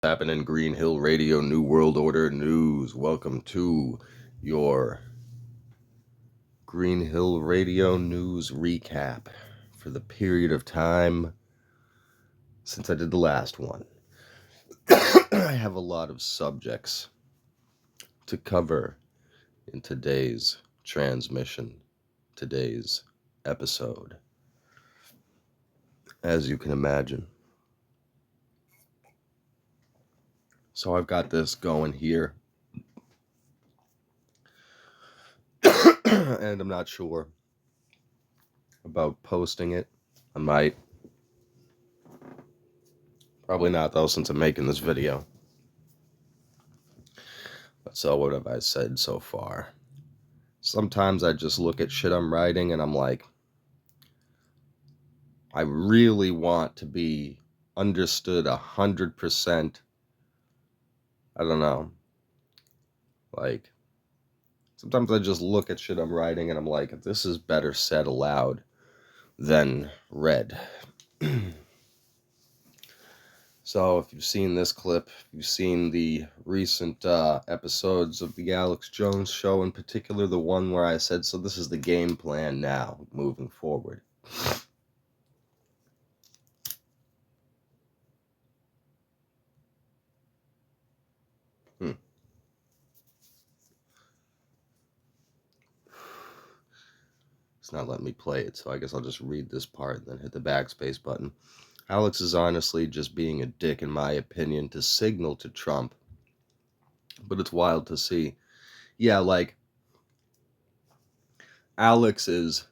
Happening Green Hill Radio New World Order News. Welcome to your Green Hill Radio News recap for the period of time since I did the last one. I have a lot of subjects to cover in today's transmission, today's episode, as you can imagine. So I've got this going here. And I'm not sure about posting it. I might. Probably not, though, since I'm making this video. But so what have I said so far? Sometimes I just look at shit I'm writing and I'm like, I really want to be understood 100%. I don't know. Like, sometimes I just look at shit I'm writing and I'm like, this is better said aloud than read. So if you've seen this clip, if you've seen the recent episodes of the Alex Jones show, in particular the one where I said, so this is the game plan now, moving forward. It's not letting me play it, so I guess I'll just read this part and then hit the backspace button. Alex is honestly just being a dick, in my opinion, to signal to Trump. But it's wild to see. Yeah, like, Alex is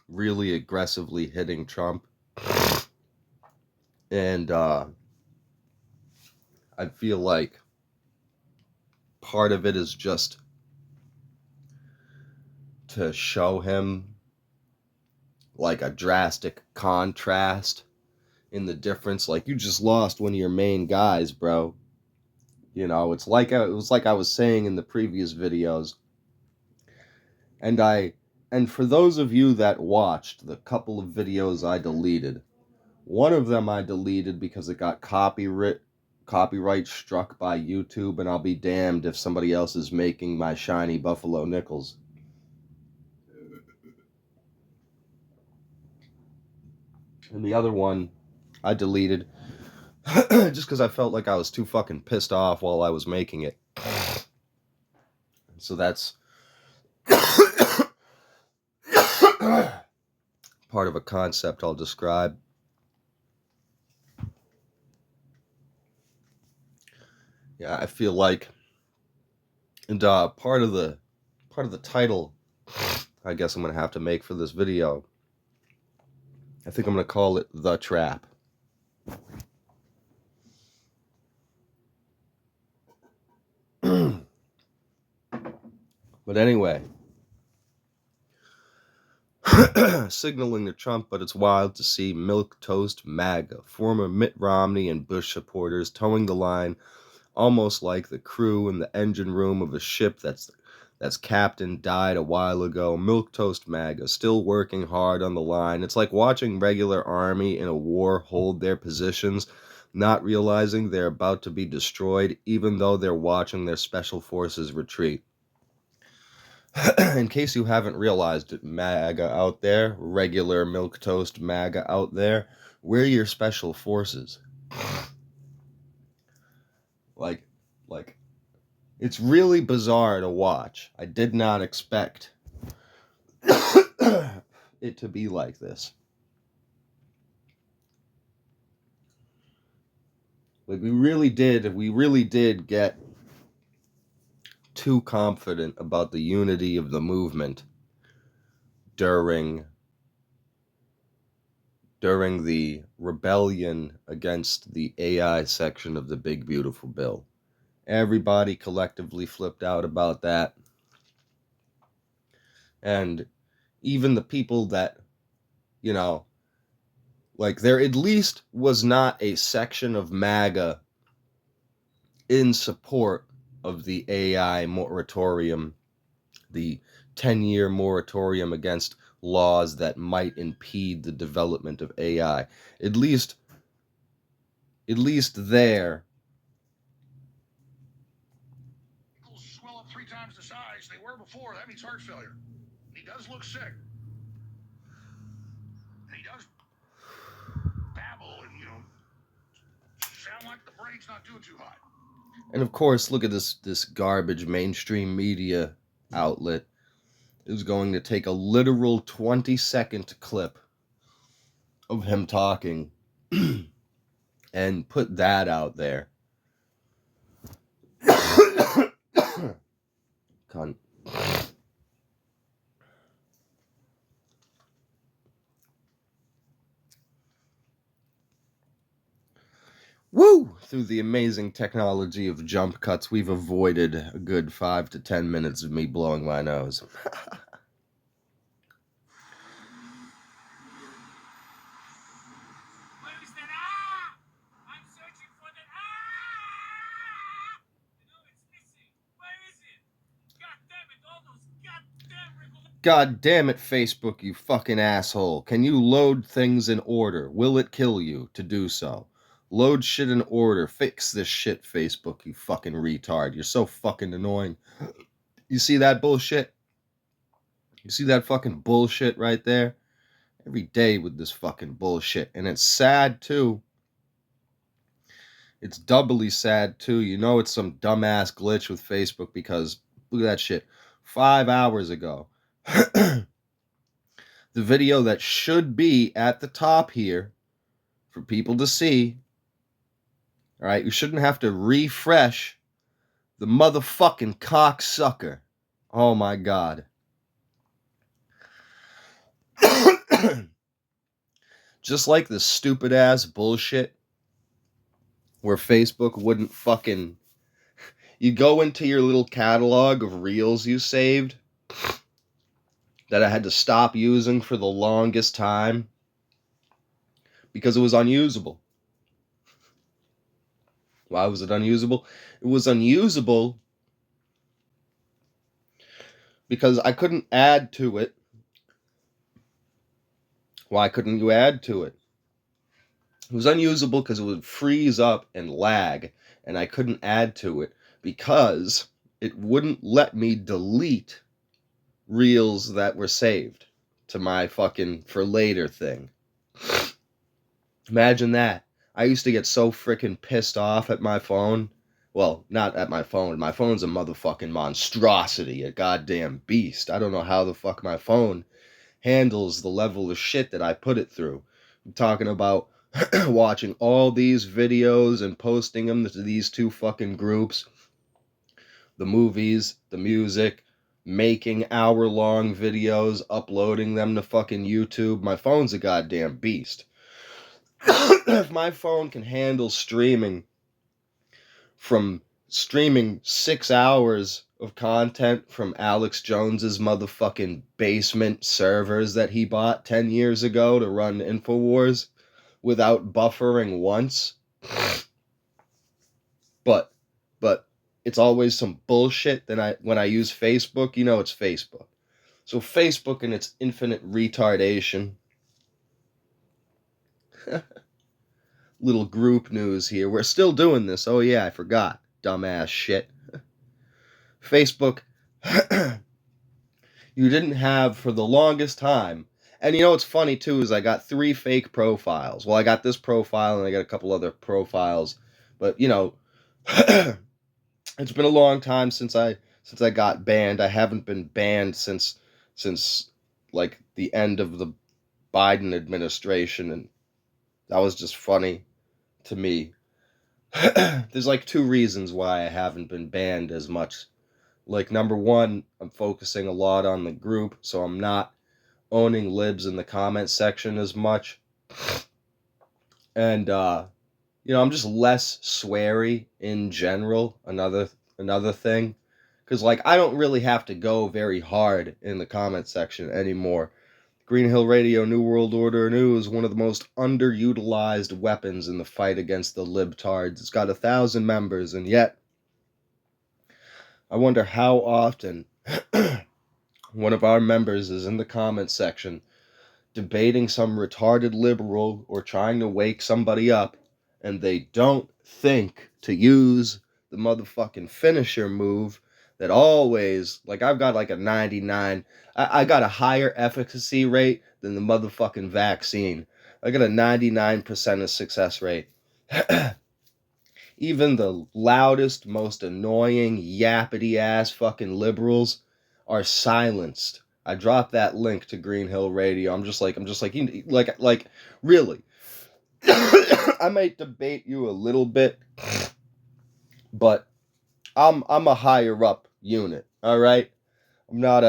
really aggressively hitting Trump. And I feel like part of it is just to show him like a drastic contrast in the difference. Like, you just lost one of your main guys, bro. You know, it was like I was saying in the previous videos. And for those of you that watched the couple of videos I deleted, one of them I deleted because it got copyright struck by YouTube, and I'll be damned if somebody else is making my shiny buffalo nickels. And the other one I deleted just because I felt like I was too fucking pissed off while I was making it. So that's part of a concept I'll describe. Yeah, I feel like, and part of the title I guess I'm gonna have to make for this video, I think I'm gonna call it The Trap. But anyway, signaling to Trump, but it's wild to see milquetoast MAGA, former Mitt Romney and Bush supporters towing the line almost like the crew in the engine room of a ship that's captain died a while ago. Milquetoast MAGA still working hard on the line. It's like watching regular army in a war hold their positions, not realizing they're about to be destroyed, even though they're watching their special forces retreat. In case you haven't realized it, MAGA out there, regular milquetoast MAGA out there, we're your special forces. Like, it's really bizarre to watch. I did not expect it to be like this. Like, we really did get too confident about the unity of the movement during the rebellion against the AI section of the Big Beautiful Bill. Everybody collectively flipped out about that. And even the people that, you know, like, there at least was not a section of MAGA in support of the AI moratorium, the 10-year moratorium against laws that might impede the development of AI. At least there. Swell up 3 times the size they were before. That means heart failure. He does look sick. And he does babble and, sound like the brain's not doing too hot. And of course, look at this garbage mainstream media outlet is going to take a literal 20-second clip of him talking and put that out there. Cunt. Woo! Through the amazing technology of jump cuts, we've avoided a good 5 to 10 minutes of me blowing my nose. God damn it, Facebook, you fucking asshole. Can you load things in order? Will it kill you to do so? Load shit in order. Fix this shit, Facebook, you fucking retard. You're so fucking annoying. You see that bullshit? You see that fucking bullshit right there? Every day with this fucking bullshit. And it's sad, too. It's doubly sad, too. You know it's some dumbass glitch with Facebook because, look at that shit. 5 hours ago. The video that should be at the top here for people to see. All right, you shouldn't have to refresh the motherfucking cocksucker. Oh my God. Just like the stupid ass bullshit where Facebook wouldn't fucking. You go into your little catalog of reels you saved that I had to stop using for the longest time because it was unusable. Why was it unusable? It was unusable because I couldn't add to it. Why couldn't you add to it? It was unusable because it would freeze up and lag, and I couldn't add to it because it wouldn't let me delete reels that were saved to my fucking for later thing. Imagine that. I used to get so freaking pissed off at my phone. Well, not at my phone. My phone's a motherfucking monstrosity, a goddamn beast. I don't know how the fuck my phone handles the level of shit that I put it through. I'm talking about watching all these videos and posting them to these two fucking groups. The movies, the music, making hour-long videos, uploading them to fucking YouTube. My phone's a goddamn beast. If my phone can handle streaming 6 hours of content from Alex Jones's motherfucking basement servers that he bought 10 years ago to run InfoWars without buffering once. But it's always some bullshit. Then when I use Facebook, you know it's Facebook. So Facebook and its infinite retardation. Little group news here. We're still doing this. Oh yeah, I forgot. Dumbass shit. Facebook, you didn't have for the longest time. And you know what's funny too is I got 3 fake profiles. Well, I got this profile and I got a couple other profiles. But you know, it's been a long time since I got banned. I haven't been banned since like the end of the Biden administration, and that was just funny to me. There's like 2 reasons why I haven't been banned as much. Like, number 1, I'm focusing a lot on the group, so I'm not owning libs in the comment section as much. And you know, I'm just less sweary in general. Another thing, because like I don't really have to go very hard in the comment section anymore. Green Hill Radio New World Order News, one of the most underutilized weapons in the fight against the libtards. It's got 1,000 members, and yet I wonder how often one of our members is in the comment section debating some retarded liberal or trying to wake somebody up, and they don't think to use the motherfucking finisher move that always, like, I've got like a 99, I got a higher efficacy rate than the motherfucking vaccine. I got a 99% of success rate. Even the loudest, most annoying, yappity ass fucking liberals are silenced. I dropped that link to Green Hill Radio. I'm just like, you, like, really. I might debate you a little bit, but I'm a higher up unit. All right, I'm not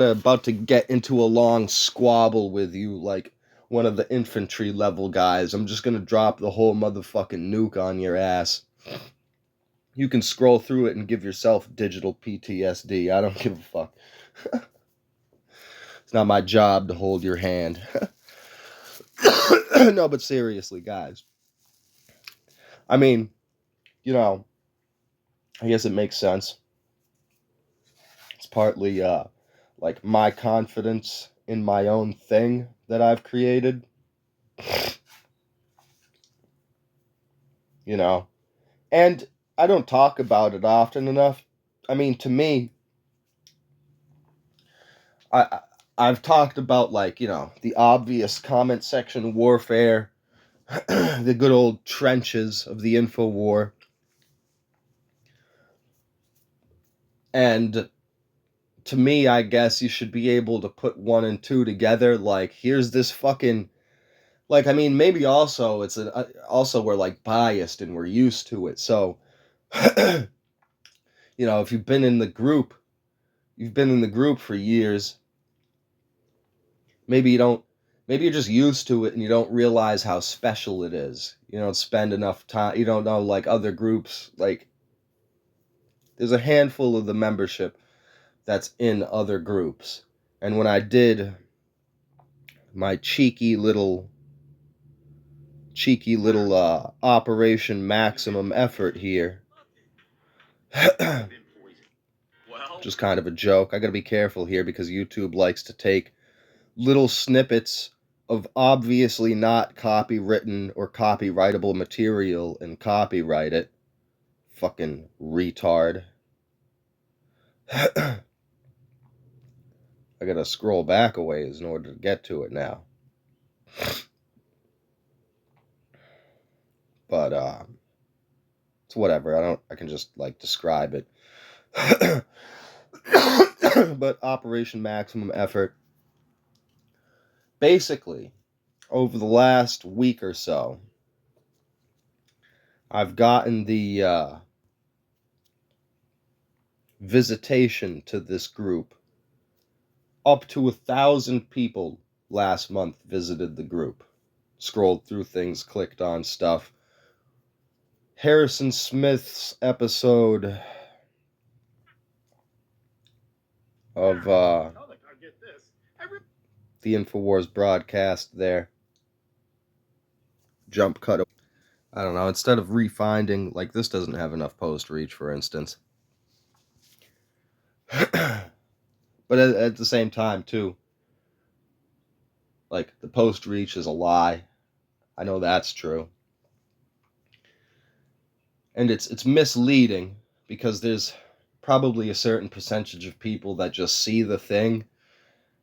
about to get into a long squabble with you like one of the infantry level guys. I'm just gonna drop the whole motherfucking nuke on your ass. You can scroll through it and give yourself digital PTSD. I don't give a fuck. It's not my job to hold your hand. No, but seriously, guys. I mean, you know, I guess it makes sense. It's partly like my confidence in my own thing that I've created. You know, and I don't talk about it often enough. I mean, to me, I I've talked about, like, you know, the obvious comment section warfare, the good old trenches of the info war, and to me, I guess you should be able to put one and two together. Like, here's this fucking, like, I mean, maybe also it's also we're like biased and we're used to it. So, you know, if you've been in the group, you've been in the group for years. Maybe you don't. Maybe you're just used to it and you don't realize how special it is. You don't spend enough time. You don't know, like, other groups. Like, there's a handful of the membership that's in other groups. And when I did my cheeky little Operation Maximum Effort here, just kind of a joke. I gotta be careful here because YouTube likes to take little snippets of obviously not copywritten or copyrightable material and copyright it. Fucking retard. I gotta scroll back a ways in order to get to it now. But it's whatever. I can just, like, describe it. But Operation Maximum Effort, basically, over the last week or so, I've gotten the visitation to this group. Up to 1,000 people last month visited the group. Scrolled through things, clicked on stuff. Harrison Smith's episode of the InfoWars broadcast there. Jump cut. I don't know, instead of refinding, like, this doesn't have enough post reach, for instance. But at the same time, too, like, the post reach is a lie. I know that's true. And it's misleading because there's probably a certain percentage of people that just see the thing,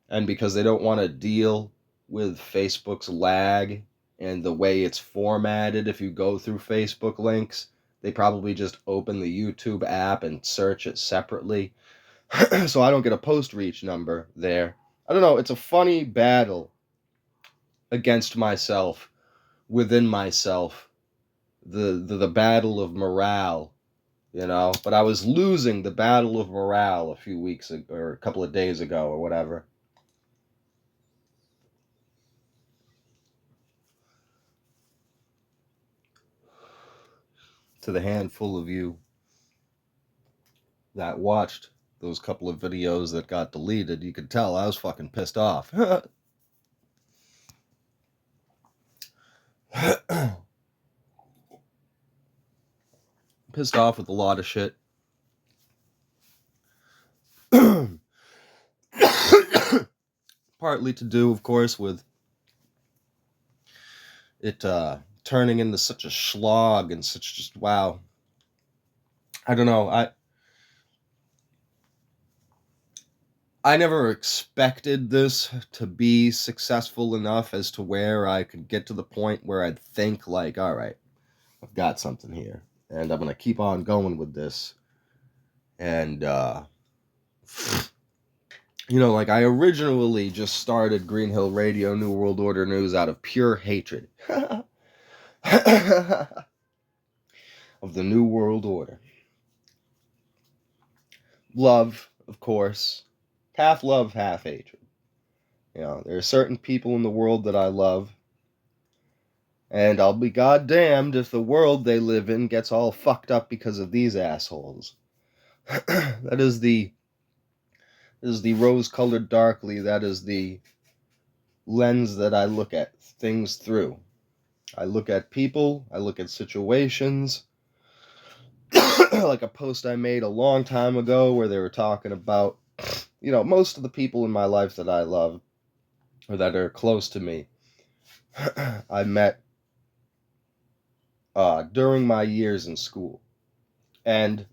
and because they don't want to deal with Facebook's lag and the way it's formatted if you go through Facebook links, they probably just open the YouTube app and search it separately. So I don't get a post reach number there. I don't know, it's a funny battle against myself, within myself, the battle of morale, you know. But I was losing the battle of morale a few weeks ago, or a couple of days ago, or whatever. To the handful of you that watched those couple of videos that got deleted, you could tell I was fucking pissed off. Pissed off with a lot of shit. partly to do, of course, with it turning into such a slog and such just wow. I don't know. I never expected this to be successful enough as to where I could get to the point where I'd think like, all right, I've got something here, and I'm gonna keep on going with this. And like I originally just started Green Hill Radio New World Order News out of pure hatred of the New World Order. Love, of course, half love, half hatred. There are certain people in the world that I love, and I'll be goddamned if the world they live in gets all fucked up because of these assholes. That is the rose-colored darkly. That is the lens that I look at things through. I look at people, I look at situations, like a post I made a long time ago where they were talking about, most of the people in my life that I love or that are close to me, I met during my years in school. And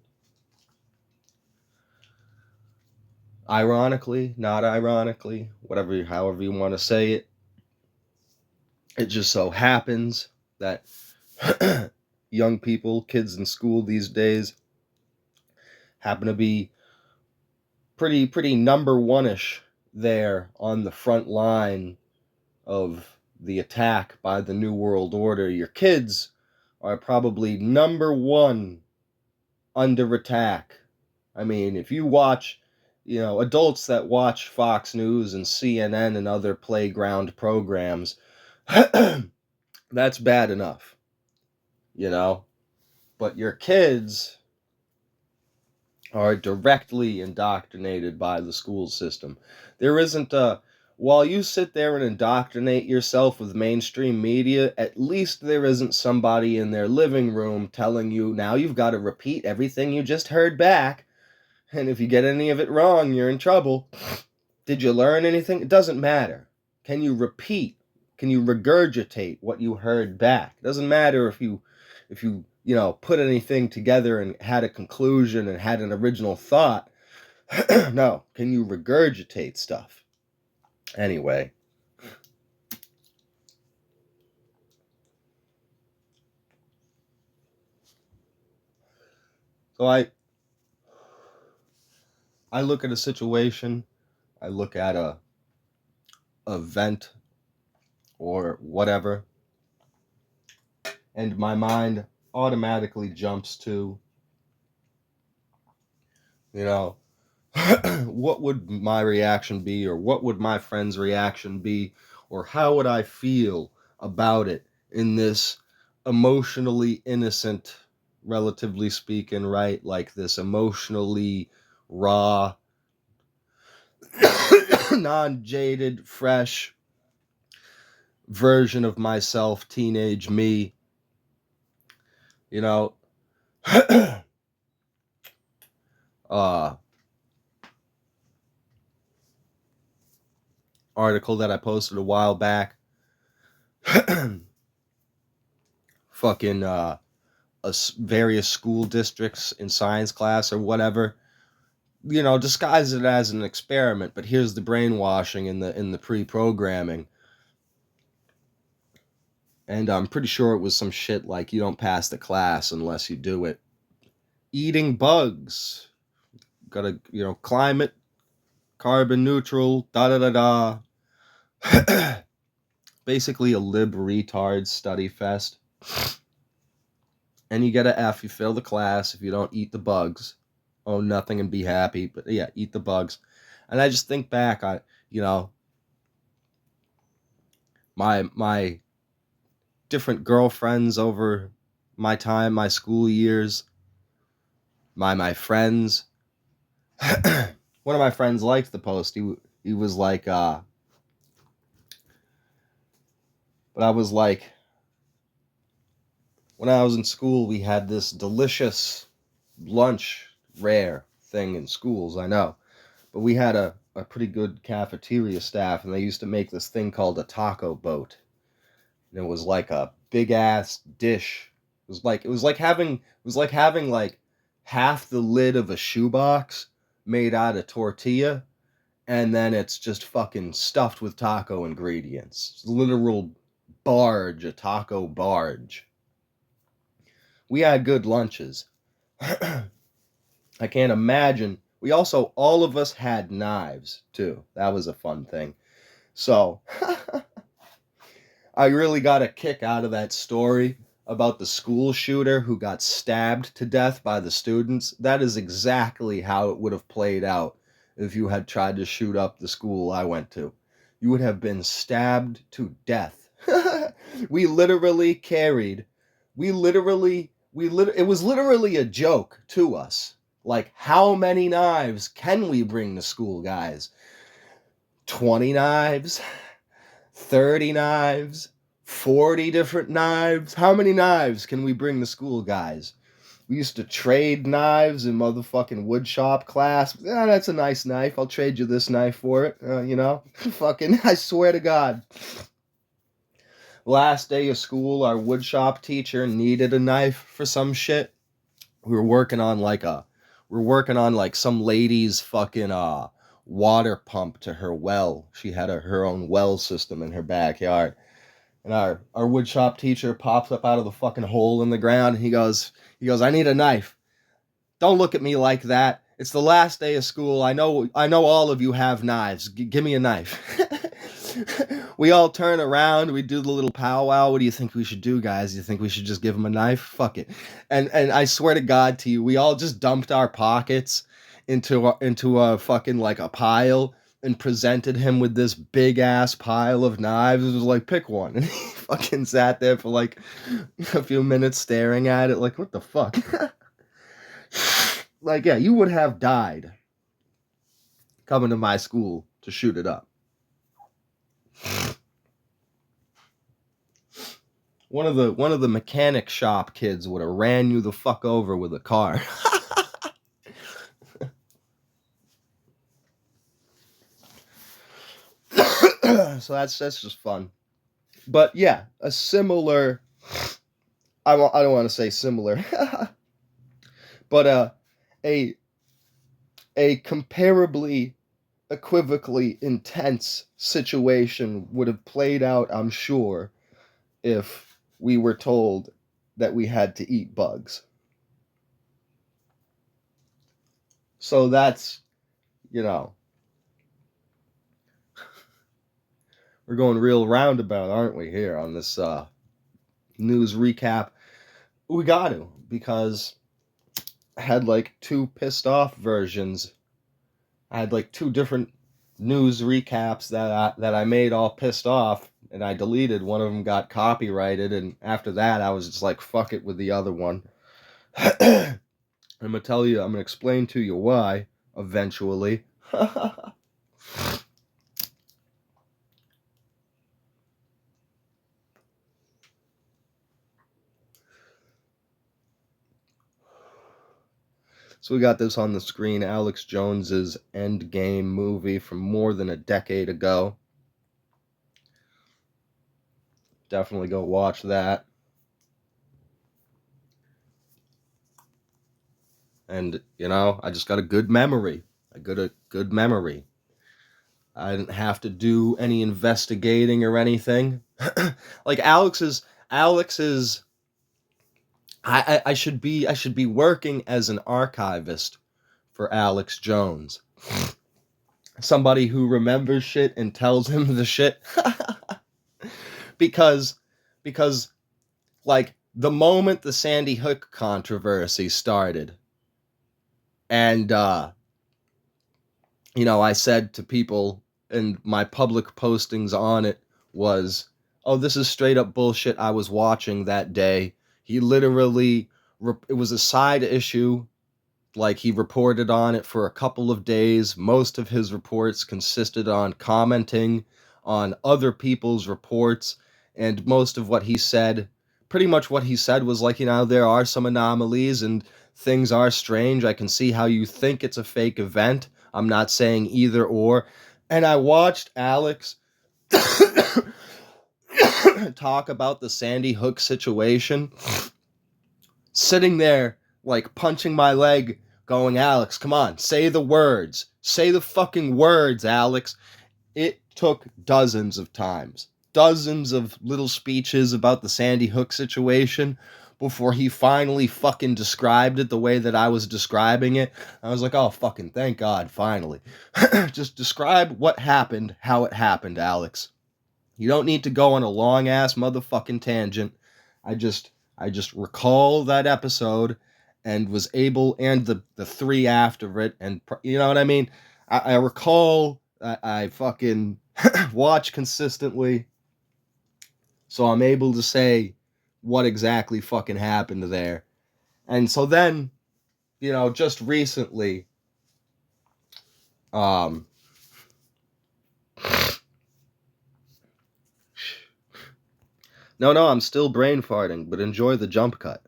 ironically, not ironically, however you want to say it, it just so happens that young people, kids in school these days, happen to be pretty number one-ish there on the front line of the attack by the New World Order. Your kids are probably number one under attack. I mean, if you watch, adults that watch Fox News and CNN and other playground programs, that's bad enough, But your kids are directly indoctrinated by the school system. There isn't while you sit there and indoctrinate yourself with mainstream media, at least there isn't somebody in their living room telling you, now you've got to repeat everything you just heard back, and if you get any of it wrong, you're in trouble. Did you learn anything? It doesn't matter. Can you repeat? Can you regurgitate what you heard back? It doesn't matter if you put anything together and had a conclusion and had an original thought. No, can you regurgitate stuff? Anyway. So I look at a situation, I look at a event or whatever, and my mind automatically jumps to, what would my reaction be, or what would my friend's reaction be, or how would I feel about it in this emotionally innocent, relatively speaking, right? Like this emotionally raw, non-jaded, fresh version of myself, teenage me, article that I posted a while back. Fucking various school districts in science class or whatever, disguise it as an experiment, but here's the brainwashing in the pre-programming. And I'm pretty sure it was some shit like you don't pass the class unless you do it. Eating bugs. Gotta, climate, carbon neutral, da-da-da-da. Basically a lib retard study fest. And you get an F, you fail the class if you don't eat the bugs. Own nothing and be happy, but yeah, eat the bugs. And I just think back, my different girlfriends over my time, my school years, my friends. One of my friends liked the post. He was like, but I was like, when I was in school, we had this delicious lunch, rare thing in schools, I know. But we had a a pretty good cafeteria staff, and they used to make this thing called a taco boat. And it was like a big ass dish. It was like having like half the lid of a shoebox made out of tortilla, and then it's just fucking stuffed with taco ingredients. It's a literal barge, a taco barge. We had good lunches. I can't imagine. We also, all of us had knives too. That was a fun thing. So, I really got a kick out of that story about the school shooter who got stabbed to death by the students. That is exactly how it would have played out if you had tried to shoot up the school I went to. You would have been stabbed to death. we literally carried, it was literally a joke to us. Like, how many knives can we bring to school, guys? 20 knives? 30 knives? 40 different knives? How many knives can we bring to school, guys? We used to trade knives in motherfucking woodshop class. Yeah, that's a nice knife. I'll trade you this knife for it. Fucking, I swear to God. Last day of school, our woodshop teacher needed a knife for some shit. We were working on like some lady's fucking water pump to her well. She had her own well system in her backyard. And our woodshop teacher pops up out of the fucking hole in the ground, and he goes, I need a knife. Don't look at me like that. It's the last day of school. I know all of you have knives. Give me a knife. We all turn around. We do the little powwow. What do you think we should do, guys? You think we should just give him a knife? Fuck it. And I swear to God to you, we all just dumped our pockets into a fucking like a pile and presented him with this big ass pile of knives. It was like, pick one. And he fucking sat there for like a few minutes staring at it like, what the fuck? Like, yeah, you would have died coming to my school to shoot it up. One of the mechanic shop kids would have ran you the fuck over with a car. So that's just fun. But yeah, a similar, I don't want to say similar, but a comparably equivocally intense situation would have played out, I'm sure, if we were told that we had to eat bugs. So that's, we're going real roundabout, aren't we, here on this news recap? We got to, because I had like two pissed off versions. I had like two different news recaps that I made all pissed off, and I deleted. One of them got copyrighted, and after that I was just like, fuck it with the other one. I'm gonna explain to you why eventually. So we got this on the screen, Alex Jones's Endgame movie from more than a decade ago. Definitely go watch that. And, I just got a good memory. I got a good memory. I didn't have to do any investigating or anything. Like Alex's I should be working as an archivist for Alex Jones. Somebody who remembers shit and tells him the shit. because like the moment the Sandy Hook controversy started, and I said to people, and my public postings on it was, oh, this is straight up bullshit I was watching that day. He literally, it was a side issue. Like, he reported on it for a couple of days. Most of his reports consisted on commenting on other people's reports. And most of what he said, pretty much what he said was like, there are some anomalies and things are strange. I can see how you think it's a fake event. I'm not saying either or. And I watched Alex talk about the Sandy Hook situation, sitting there like punching my leg, going, Alex, come on, say the words. Say the fucking words, Alex. It took dozens of times, dozens of little speeches about the Sandy Hook situation before he finally fucking described it the way that I was describing it. I was like, oh, fucking thank God, finally. Just describe what happened, how it happened, Alex. You don't need to go on a long ass motherfucking tangent. I just I just recall that episode and was able, and the three after it, and you know what I mean. I recall I fucking watch consistently, so I'm able to say what exactly fucking happened there. And so then, just recently, um, no, I'm still brain farting, but enjoy the jump cut.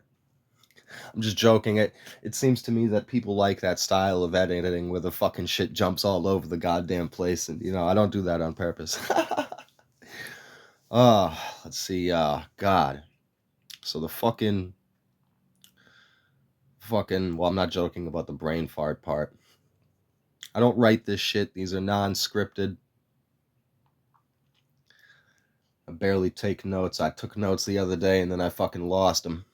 I'm just joking. It seems to me that people like that style of editing where the fucking shit jumps all over the goddamn place, and I don't do that on purpose. Let's see. God. So the fucking. Well, I'm not joking about the brain fart part. I don't write this shit. These are non-scripted. I barely take notes. I took notes the other day and then I fucking lost them.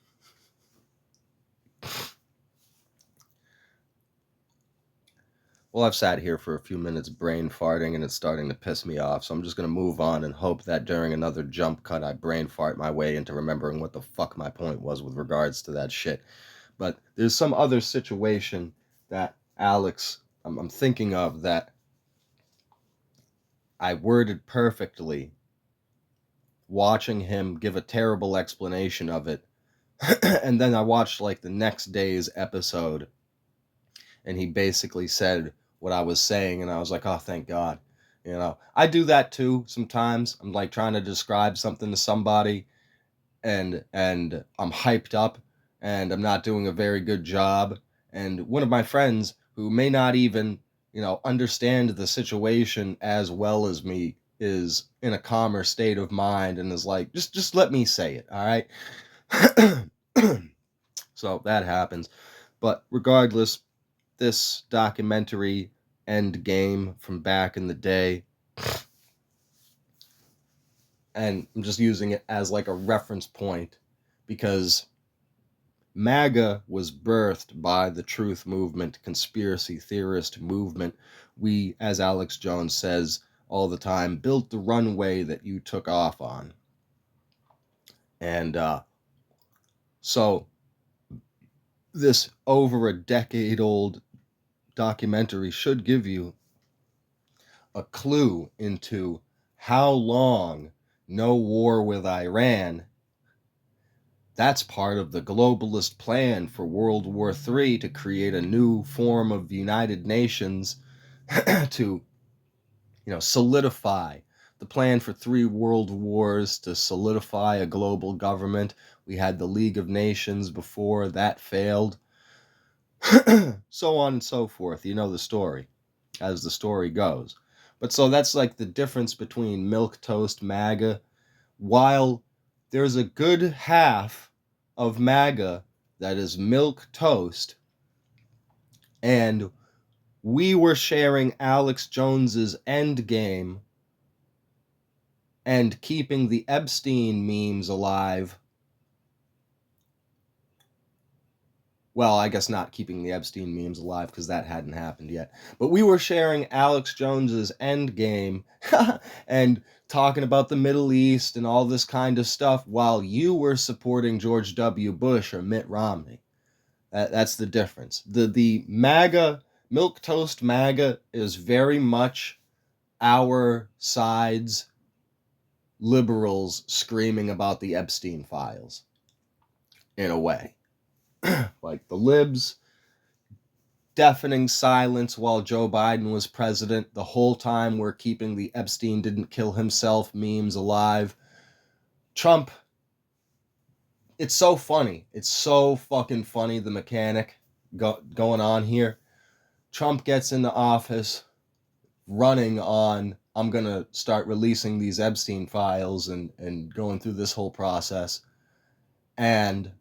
Well, I've sat here for a few minutes brain farting and it's starting to piss me off, so I'm just gonna move on and hope that during another jump cut I brain fart my way into remembering what the fuck my point was with regards to that shit. But there's some other situation that Alex, I'm thinking of, that I worded perfectly, watching him give a terrible explanation of it. And then I watched like the next day's episode and he basically said what I was saying, and I was like, oh, thank God. I do that too sometimes. I'm like trying to describe something to somebody, and I'm hyped up, and I'm not doing a very good job. And one of my friends who may not even, understand the situation as well as me is in a calmer state of mind and is like, just let me say it, all right? So that happens. But regardless, this documentary End Game from back in the day, and I'm just using it as like a reference point because MAGA was birthed by the truth movement, conspiracy theorist movement. We, as Alex Jones says all the time, built the runway that you took off on. And so this over a decade old documentary should give you a clue into how long no war with Iran. That's part of the globalist plan for World War III to create a new form of United Nations to, solidify the plan for 3 world wars, to solidify a global government. We had the League of Nations before that failed. So on and so forth. You know the story, as the story goes. But so that's like the difference between milquetoast MAGA. While there's a good half of MAGA that is milquetoast, and we were sharing Alex Jones's Endgame and keeping the Epstein memes alive. Well, I guess not keeping the Epstein memes alive because that hadn't happened yet. But we were sharing Alex Jones's Endgame and talking about the Middle East and all this kind of stuff while you were supporting George W. Bush or Mitt Romney. That's the difference. The MAGA, milquetoast MAGA, is very much our side's liberals screaming about the Epstein files, in a way. Like the libs, deafening silence while Joe Biden was president. The whole time we're keeping the Epstein didn't kill himself memes alive. Trump, it's so funny. It's so fucking funny, the mechanic going on here. Trump gets into office running on, I'm going to start releasing these Epstein files and going through this whole process. And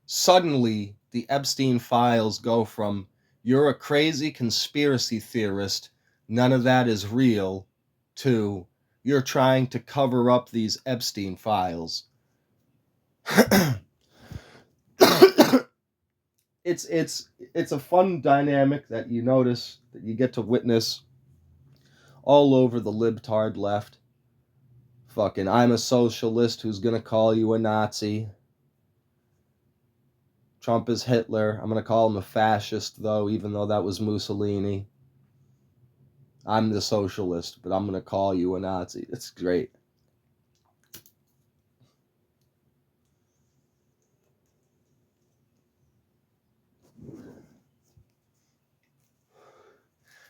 suddenly, the Epstein files go from, you're a crazy conspiracy theorist, none of that is real, to, you're trying to cover up these Epstein files. it's a fun dynamic that you notice, that you get to witness all over the libtard left. Fucking, I'm a socialist who's gonna call you a Nazi. Trump is Hitler. I'm gonna call him a fascist, though, even though that was Mussolini. I'm the socialist, but I'm gonna call you a Nazi. It's great.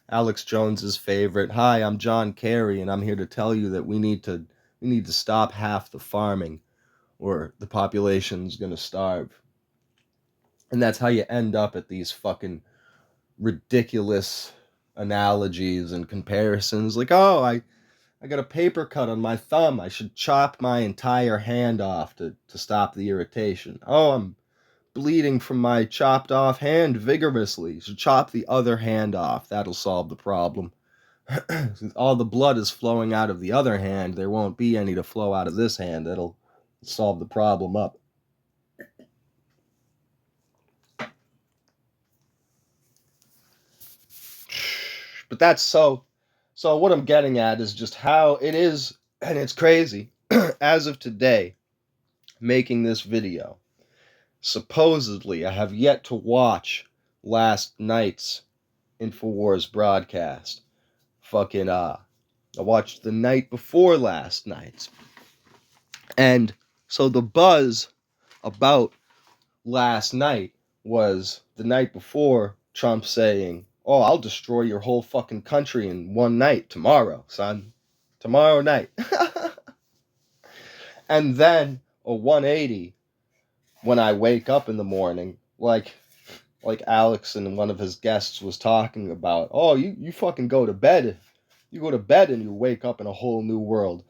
Alex Jones's favorite. Hi, I'm John Kerry, and I'm here to tell you that we need to stop half the farming, or the population's gonna starve. And that's how you end up at these fucking ridiculous analogies and comparisons. Like, oh, I got a paper cut on my thumb. I should chop my entire hand off to stop the irritation. Oh, I'm bleeding from my chopped off hand vigorously. You should chop the other hand off. That'll solve the problem. Since all the blood is flowing out of the other hand, there won't be any to flow out of this hand. That'll solve the problem up. But that's so what I'm getting at is just how it is, and it's crazy. As of today, making this video, supposedly I have yet to watch last night's InfoWars broadcast. Fucking I watched the night before last night's. And so the buzz about last night was the night before Trump saying, "Oh, I'll destroy your whole fucking country in one night tomorrow, son. Tomorrow night." And then a 180 when I wake up in the morning, like Alex and one of his guests was talking about. Oh, you fucking go to bed. You go to bed and you wake up in a whole new world.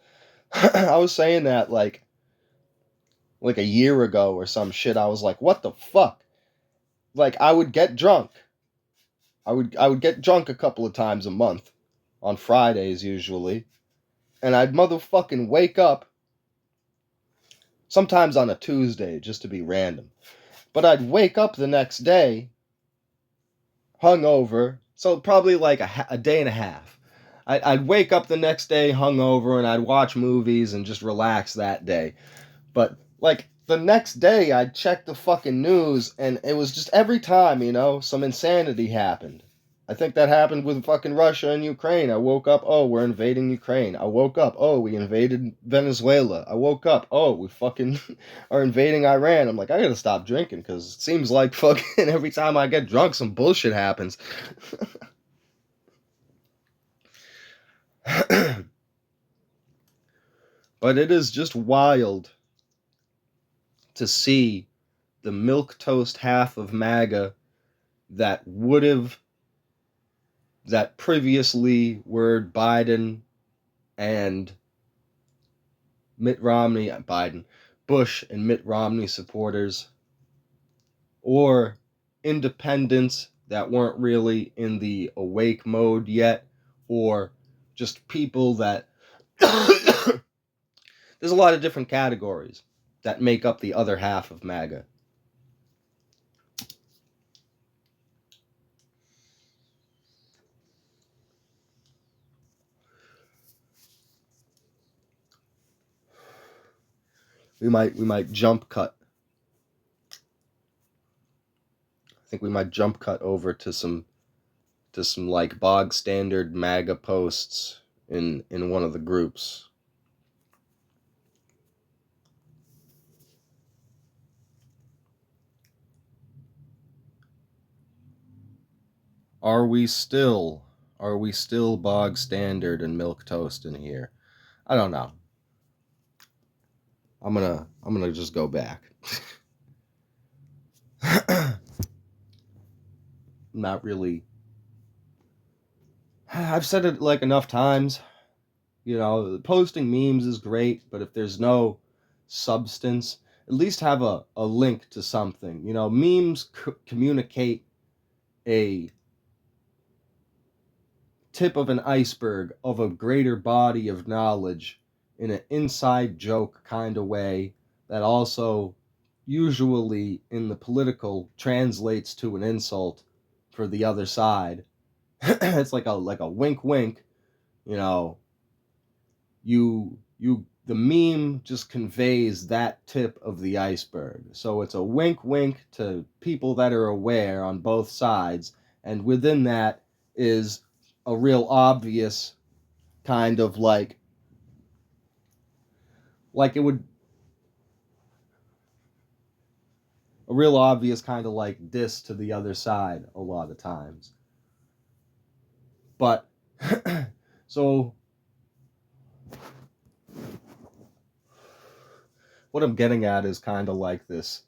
I was saying that like a year ago or some shit. I was like, what the fuck? Like, I would get drunk. I would get drunk a couple of times a month, on Fridays usually, and I'd motherfucking wake up, sometimes on a Tuesday just to be random, but I'd wake up the next day hungover, so probably like a day and a half. I'd wake up the next day hungover and I'd watch movies and just relax that day. But like the next day I'd check the fucking news and it was just every time, some insanity happened. I think that happened with fucking Russia and Ukraine. I woke up, oh, we're invading Ukraine. I woke up, oh, we invaded Venezuela. I woke up, oh, we fucking are invading Iran. I'm like, I gotta stop drinking because it seems like fucking every time I get drunk, some bullshit happens. But it is just wild to see the milquetoast half of MAGA that previously were Biden and Bush and Mitt Romney supporters, or independents that weren't really in the awake mode yet, or just people that there's a lot of different categories that make up the other half of MAGA. We might jump cut. I think we might jump cut over to some like bog standard MAGA posts in one of the groups. Are we still bog standard and milquetoast in here? I don't know. I'm gonna just go back. not really. I've said it like enough times. Posting memes is great, but if there's no substance, at least have a link to something. Memes communicate a tip of an iceberg of a greater body of knowledge in an inside joke kind of way that also usually in the political translates to an insult for the other side. It's like a wink wink, you know, the meme just conveys that tip of the iceberg. So it's a wink wink to people that are aware on both sides, and within that is a real obvious kind of like it would a real obvious kind of like diss to the other side a lot of times. But so what I'm getting at is kind of like this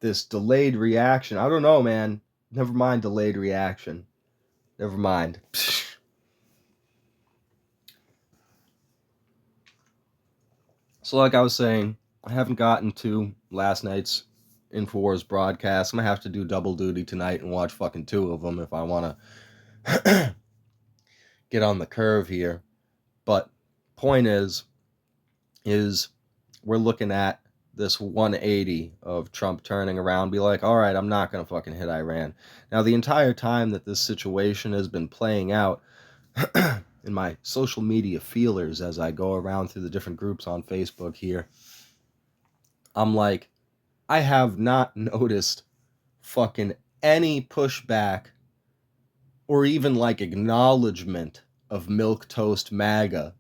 delayed reaction. I don't know, man. Never mind delayed reaction. Never mind. So like I was saying, I haven't gotten to last night's InfoWars broadcast. I'm gonna have to do double duty tonight and watch fucking two of them if I want to get on the curve here. But point is we're looking at this 180 of Trump turning around, be like, all right, I'm not going to fucking hit Iran. Now, the entire time that this situation has been playing out in my social media feelers as I go around through the different groups on Facebook here, I'm like, I have not noticed fucking any pushback or even like acknowledgement of Milquetoast MAGA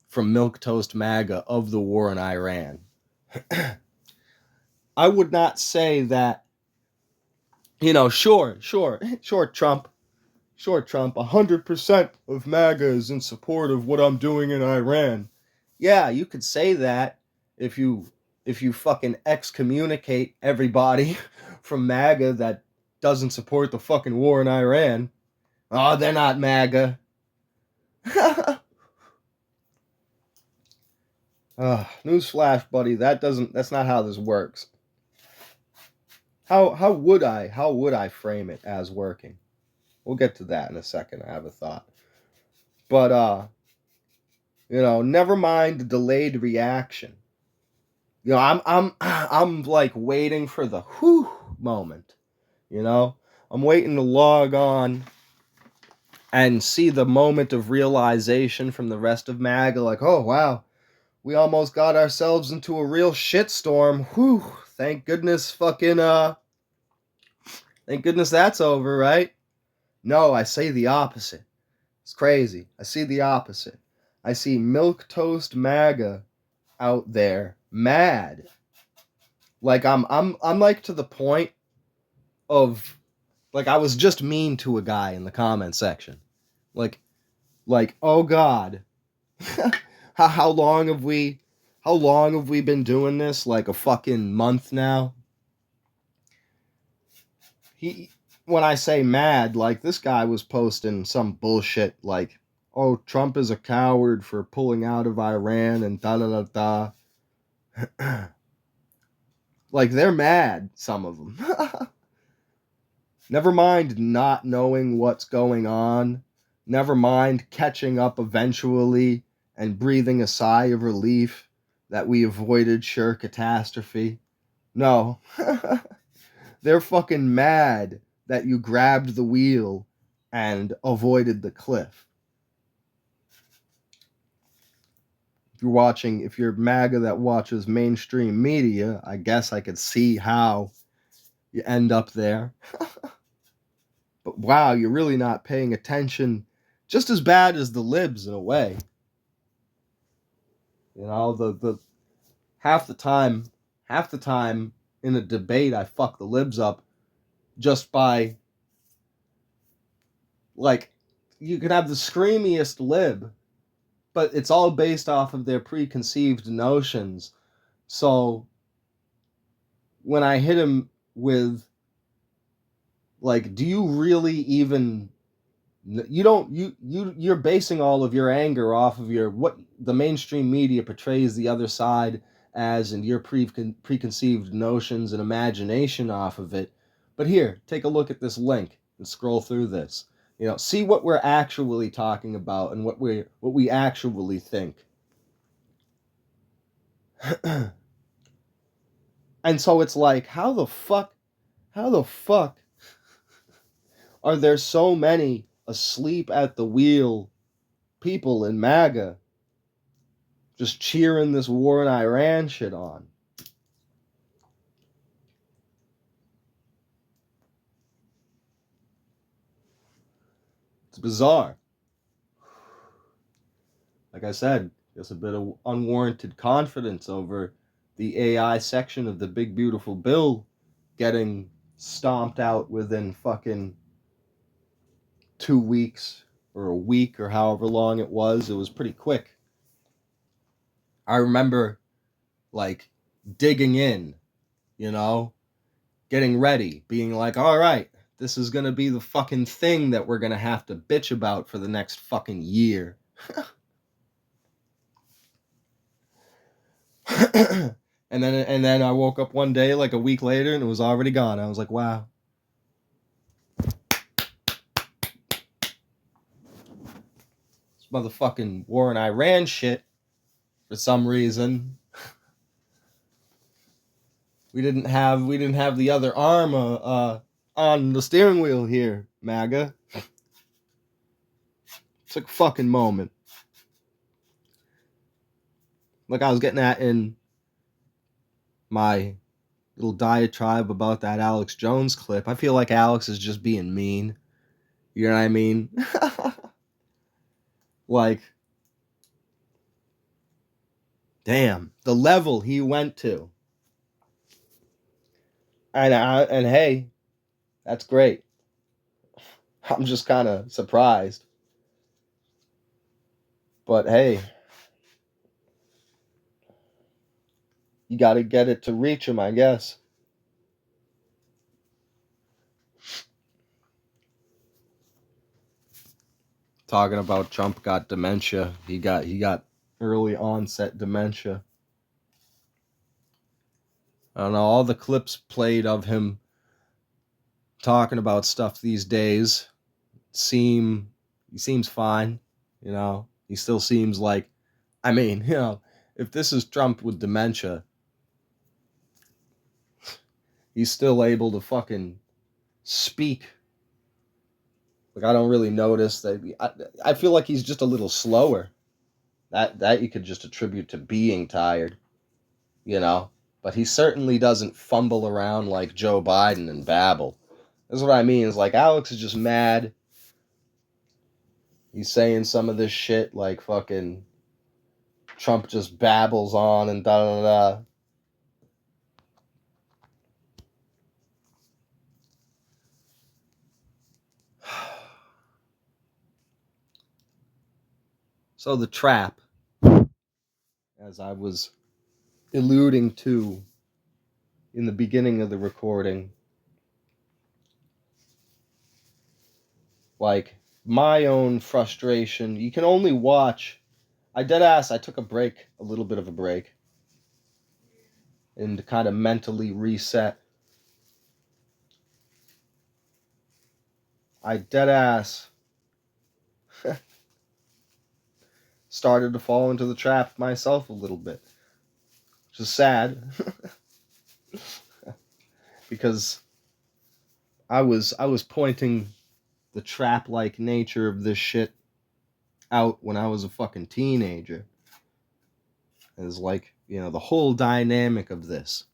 from Milquetoast MAGA of the war in Iran. I would not say that, sure, Trump, 100% of MAGA is in support of what I'm doing in Iran. Yeah, you could say that if you fucking excommunicate everybody from MAGA that doesn't support the fucking war in Iran. Oh, they're not MAGA. Newsflash, buddy, that's not how this works. How would I frame it as working? We'll get to that in a second. I have a thought. But never mind the delayed reaction. I'm like waiting for the whew moment. I'm waiting to log on and see the moment of realization from the rest of MAGA, like, oh wow, we almost got ourselves into a real shitstorm. Whew, thank goodness thank goodness that's over, right? No, I say the opposite. It's crazy. I see the opposite. I see Milquetoast MAGA out there mad. Like I'm like to the point of like I was just mean to a guy in the comment section. Like oh god. how long have we been doing this? Like a fucking month now. When I say mad, like this guy was posting some bullshit like, oh, Trump is a coward for pulling out of Iran and da da da da. Like they're mad, some of them. Never mind not knowing what's going on. Never mind catching up eventually and breathing a sigh of relief that we avoided sure catastrophe. No. They're fucking mad that you grabbed the wheel and avoided the cliff. If you're MAGA that watches mainstream media, I guess I could see how you end up there. But wow, you're really not paying attention. Just as bad as the libs in a way. The half the time in a debate I fuck the libs up just by like you can have the screamiest lib, but it's all based off of their preconceived notions. So when I hit him with Like, do you really even, you don't, you're basing all of your anger off of your, what the mainstream media portrays the other side as, and your preconceived notions and imagination off of it. But here, take a look at this link and scroll through this. See what we're actually talking about and what we actually think. And so it's like, how the fuck are there so many asleep at the wheel people in MAGA just cheering this war in Iran shit on? It's bizarre. Like I said, there's a bit of unwarranted confidence over the AI section of the big beautiful bill getting stomped out within fucking 2 weeks or a week or however long it was. It was pretty quick. I remember like digging in, you know, getting ready, being like, all right, this is going to be the fucking thing that we're going to have to bitch about for the next fucking year. and then I woke up one day like a week later and it was already gone. I was like, wow. This motherfucking war in Iran shit, for some reason, we didn't have the other arm on the steering wheel here, MAGA. It's like a fucking moment. Like I was getting at in my little diatribe about that Alex Jones clip. I feel like Alex is just being mean. You know what I mean? Like, damn, the level he went to. And hey, that's great. I'm just kind of surprised. But hey, you got to get it to reach him, I guess. Talking about Trump got dementia. He got early onset dementia. I don't know, all the clips played of him talking about stuff these days he seems fine, He still seems like, I mean, if this is Trump with dementia, he's still able to fucking speak. Like, I don't really notice that. I feel like he's just a little slower. That you could just attribute to being tired, you know. But he certainly doesn't fumble around like Joe Biden and babble. That's what I mean. Is like Alex is just mad. He's saying some of this shit like fucking Trump just babbles on and da da da. So the trap, as I was alluding to in the beginning of the recording, like my own frustration, you can only watch. I took a little bit of a break, and to kind of mentally reset. I dead ass started to fall into the trap myself a little bit, which is sad because I was pointing the trap like nature of this shit out when I was a fucking teenager. Is like, the whole dynamic of this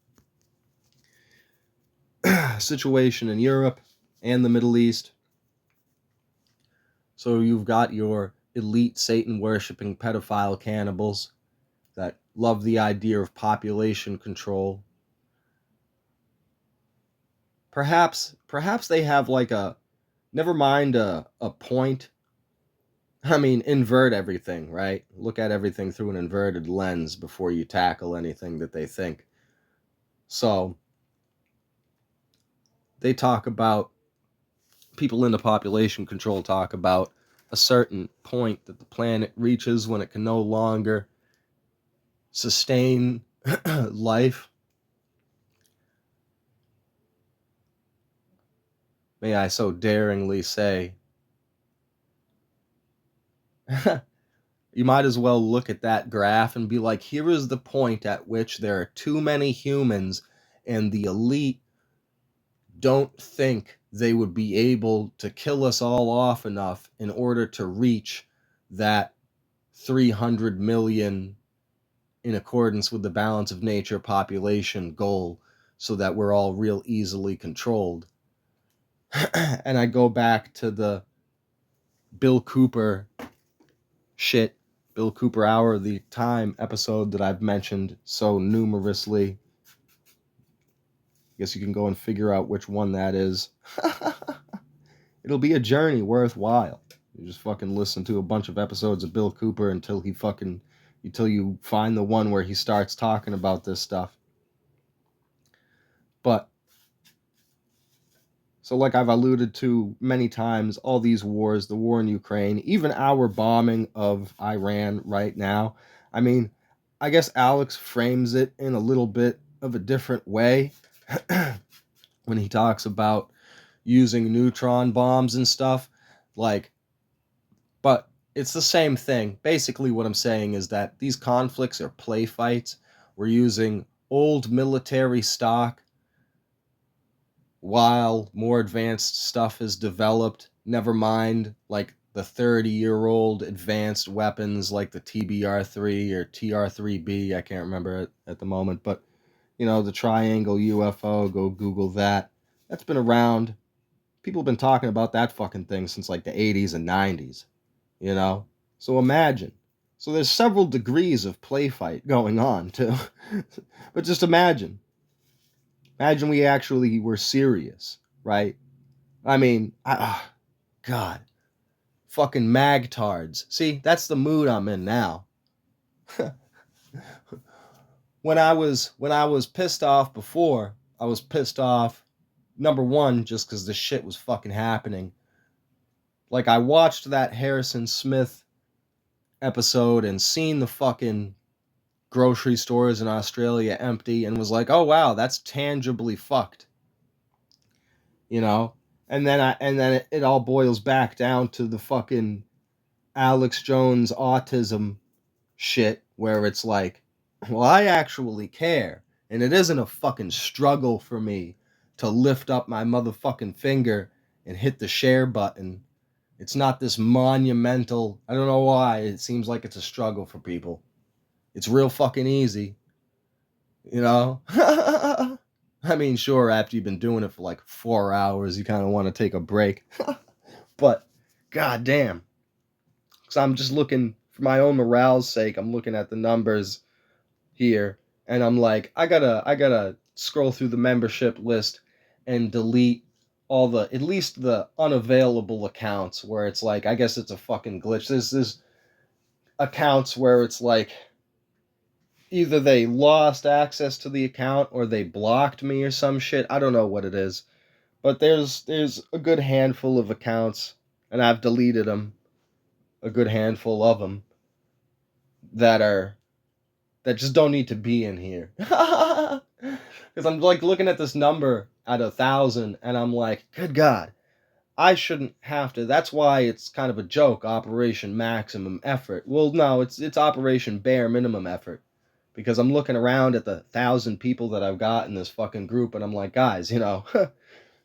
situation in Europe and the Middle East. So you've got your elite Satan worshipping pedophile cannibals that love the idea of population control. Perhaps they have like never mind a point. I mean, invert everything, right? Look at everything through an inverted lens before you tackle anything that they think. So they talk about people into population control talk about a certain point that the planet reaches when it can no longer sustain life. May I so daringly say, you might as well look at that graph and be like, here is the point at which there are too many humans and the elite don't think they would be able to kill us all off enough in order to reach that 300 million in accordance with the balance of nature population goal so that we're all real easily controlled. And I go back to the Bill Cooper shit, Bill Cooper Hour of the Time episode that I've mentioned so numerously. Guess you can go and figure out which one that is. It'll be a journey worthwhile. You just fucking listen to a bunch of episodes of Bill Cooper until you find the one where he starts talking about this stuff. But so like I've alluded to many times, all these wars, the war in Ukraine, even our bombing of Iran right now. I mean, I guess Alex frames it in a little bit of a different way when he talks about using neutron bombs and stuff. Like, but it's the same thing. Basically, what I'm saying is that these conflicts are play fights. We're using old military stock while more advanced stuff is developed. Never mind, like the 30-year-old advanced weapons like the TBR-3 or TR-3B. I can't remember it at the moment, but the triangle UFO. Go Google that. That's been around. People have been talking about that fucking thing since like the 80s and 90s. So imagine. So there's several degrees of play fight going on too. But just imagine we actually were serious, right? I mean, God, fucking magtards. See, that's the mood I'm in now. when I was pissed off before, I was pissed off, number one, just because this shit was fucking happening. Like, I watched that Harrison Smith episode and seen the fucking grocery stores in Australia empty and was like, oh wow, that's tangibly fucked. And then it all boils back down to the fucking Alex Jones autism shit where it's like, well, I actually care, and it isn't a fucking struggle for me to lift up my motherfucking finger and hit the share button. It's not this monumental, I don't know why it seems like it's a struggle for people. It's real fucking easy. I mean, sure, after you've been doing it for like 4 hours, you kind of want to take a break. But, goddamn. Because I'm just looking, for my own morale's sake, I'm looking at the numbers here, and I'm like, I gotta scroll through the membership list and delete all at least the unavailable accounts where it's like, I guess it's a fucking glitch. There's accounts where it's like, either they lost access to the account or they blocked me or some shit. I don't know what it is. But there's a good handful of accounts, and I've deleted them, a good handful of them, that just don't need to be in here. Because I'm like looking at this number at 1,000, and I'm like, good God, I shouldn't have to. That's why it's kind of a joke, Operation Maximum Effort. Well, no, it's Operation Bare Minimum Effort. Because I'm looking around at the 1,000 people that I've got in this fucking group, and I'm like, guys,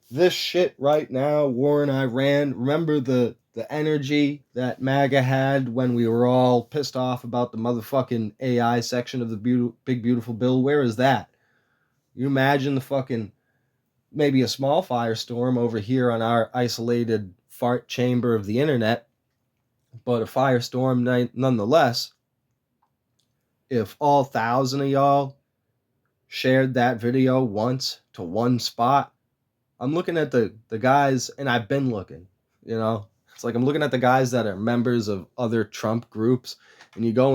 this shit right now, war in Iran, remember the energy that MAGA had when we were all pissed off about the motherfucking AI section of the Big Beautiful Bill? Where is that? You imagine the fucking, maybe a small firestorm over here on our isolated fart chamber of the internet, but a firestorm nonetheless. If all 1,000 of y'all shared that video once to one spot, I'm looking at the guys, and I've been looking, It's like I'm looking at the guys that are members of other Trump groups, and you go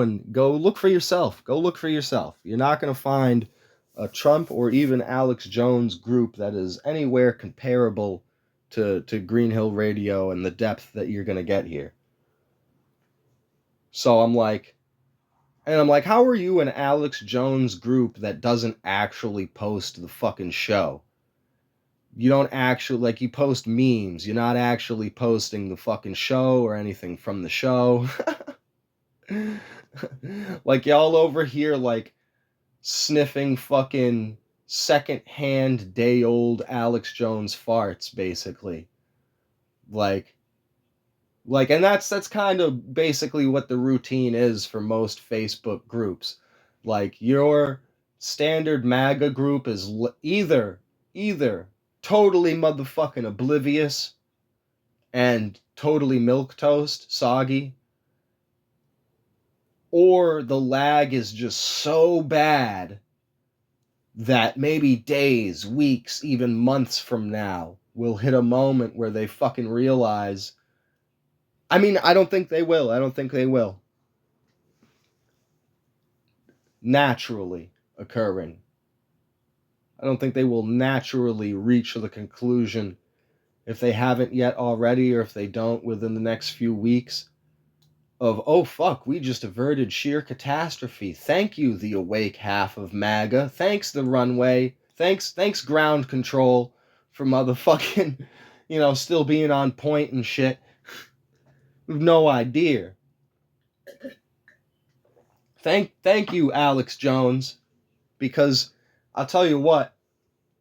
look for yourself. Go look for yourself. You're not going to find a Trump or even Alex Jones group that is anywhere comparable to Green Hill Radio and the depth that you're gonna get here. So I'm like, how are you an Alex Jones group that doesn't actually post the fucking show? You don't actually, like, you post memes. You're not actually posting the fucking show or anything from the show. Like, y'all over here, like, sniffing fucking second-hand, day-old Alex Jones farts, basically. Like, and that's kind of basically what the routine is for most Facebook groups. Like, your standard MAGA group is either totally motherfucking oblivious and totally milquetoast soggy, or the lag is just so bad that maybe days, weeks, even months from now will hit a moment where they fucking realize. I mean, I don't think they will. I don't think they will. Naturally occurring. I don't think they will naturally reach the conclusion, if they haven't yet already, or if they don't within the next few weeks, of, oh fuck, we just averted sheer catastrophe. Thank you, the awake half of MAGA. Thanks, the runway. Thanks ground control, for motherfucking, still being on point and shit. We've no idea. Thank you, Alex Jones, because I'll tell you what,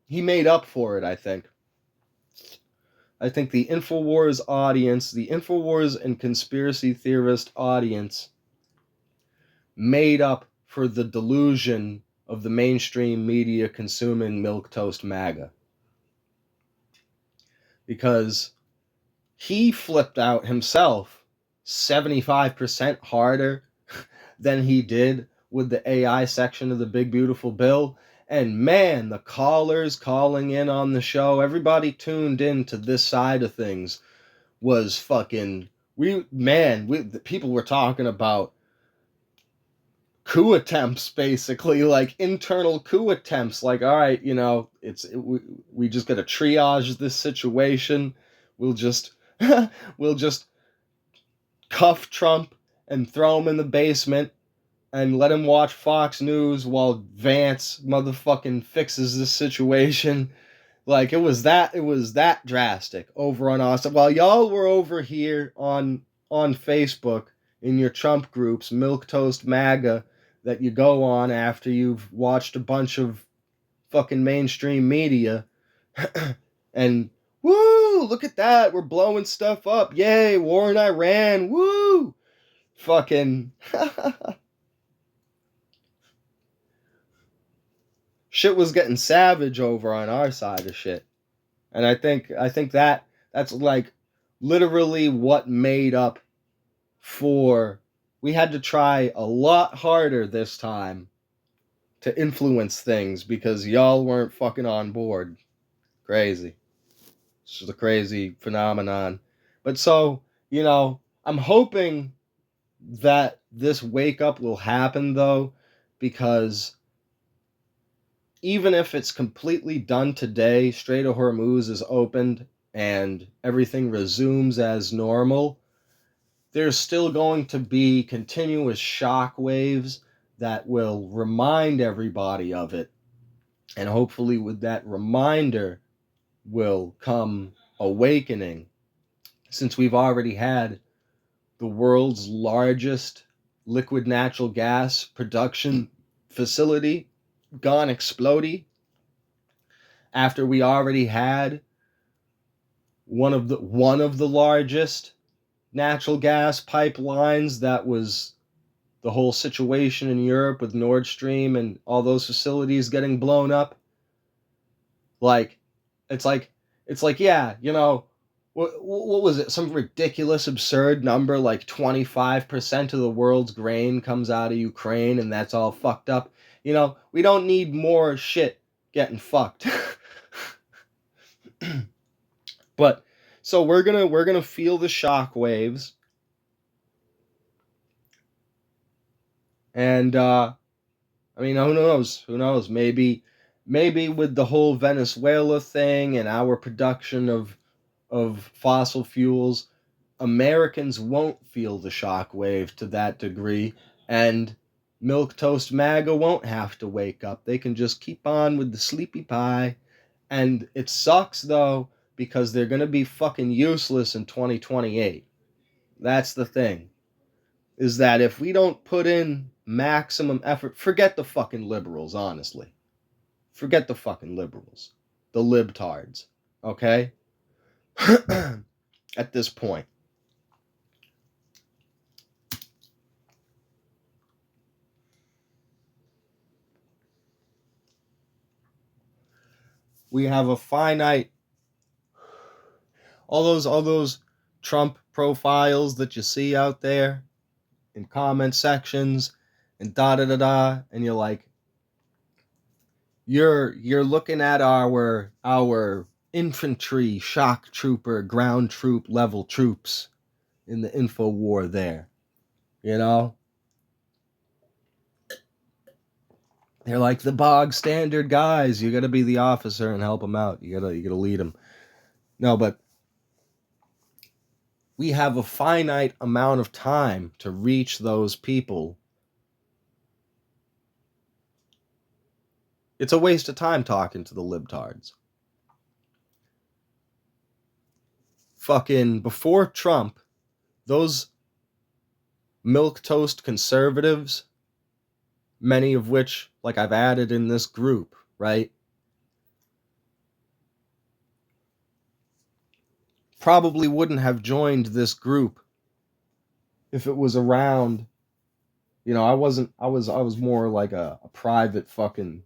he made up for it, I think. I think the InfoWars audience, the InfoWars and conspiracy theorist audience, made up for the delusion of the mainstream media consuming milquetoast MAGA. Because he flipped out himself 75% harder than he did with the AI section of the Big Beautiful Bill. And man, the callers calling in on the show, everybody tuned in to this side of things, was fucking, the people were talking about coup attempts, basically, like internal coup attempts. Like, all right, we just gotta triage this situation. We'll just we'll just cuff Trump and throw him in the basement and let him watch Fox News while Vance motherfucking fixes this situation. Like, it was that drastic over on us. While y'all were over here on Facebook in your Trump groups, Milquetoast MAGA, that you go on after you've watched a bunch of fucking mainstream media, and woo, look at that, we're blowing stuff up, yay, war in Iran, woo, fucking shit was getting savage over on our side of shit. And I think that's like literally what made up for, we had to try a lot harder this time to influence things because y'all weren't fucking on board. Crazy. It's just a crazy phenomenon. But so, I'm hoping that this wake up will happen though, because even if it's completely done today, Strait of Hormuz is opened and everything resumes as normal, there's still going to be continuous shock waves that will remind everybody of it. And hopefully with that reminder will come awakening, since we've already had the world's largest liquid natural gas production facility gone explodey, after we already had one of the largest natural gas pipelines, that was the whole situation in Europe with Nord Stream and all those facilities getting blown up. Like, it's like, yeah, what was it? Some ridiculous, absurd number, like 25% of the world's grain comes out of Ukraine, and that's all fucked up. We don't need more shit getting fucked. But so we're gonna feel the shock waves, and I mean, who knows? Who knows? Maybe with the whole Venezuela thing and our production of of fossil fuels, Americans won't feel the shockwave to that degree, and Milk Toast MAGA won't have to wake up. They can just keep on with the sleepy pie. And it sucks, though, because they're going to be fucking useless in 2028. That's the thing. Is that if we don't put in maximum effort, forget the fucking liberals, honestly. Forget the fucking liberals. The libtards. Okay? At this point. We have a finite, all those Trump profiles that you see out there in comment sections and da da da da, and you're like, you're looking at our infantry, shock trooper, ground troop level troops in the info war there. You know? They're like the bog standard guys. You got to be the officer and help them out. You got to lead them. No, but we have a finite amount of time to reach those people. It's a waste of time talking to the libtards. Fucking before Trump, those milquetoast conservatives, many of which, like, I've added in this group, right? Probably wouldn't have joined this group if it was around. You know, I was more like a private fucking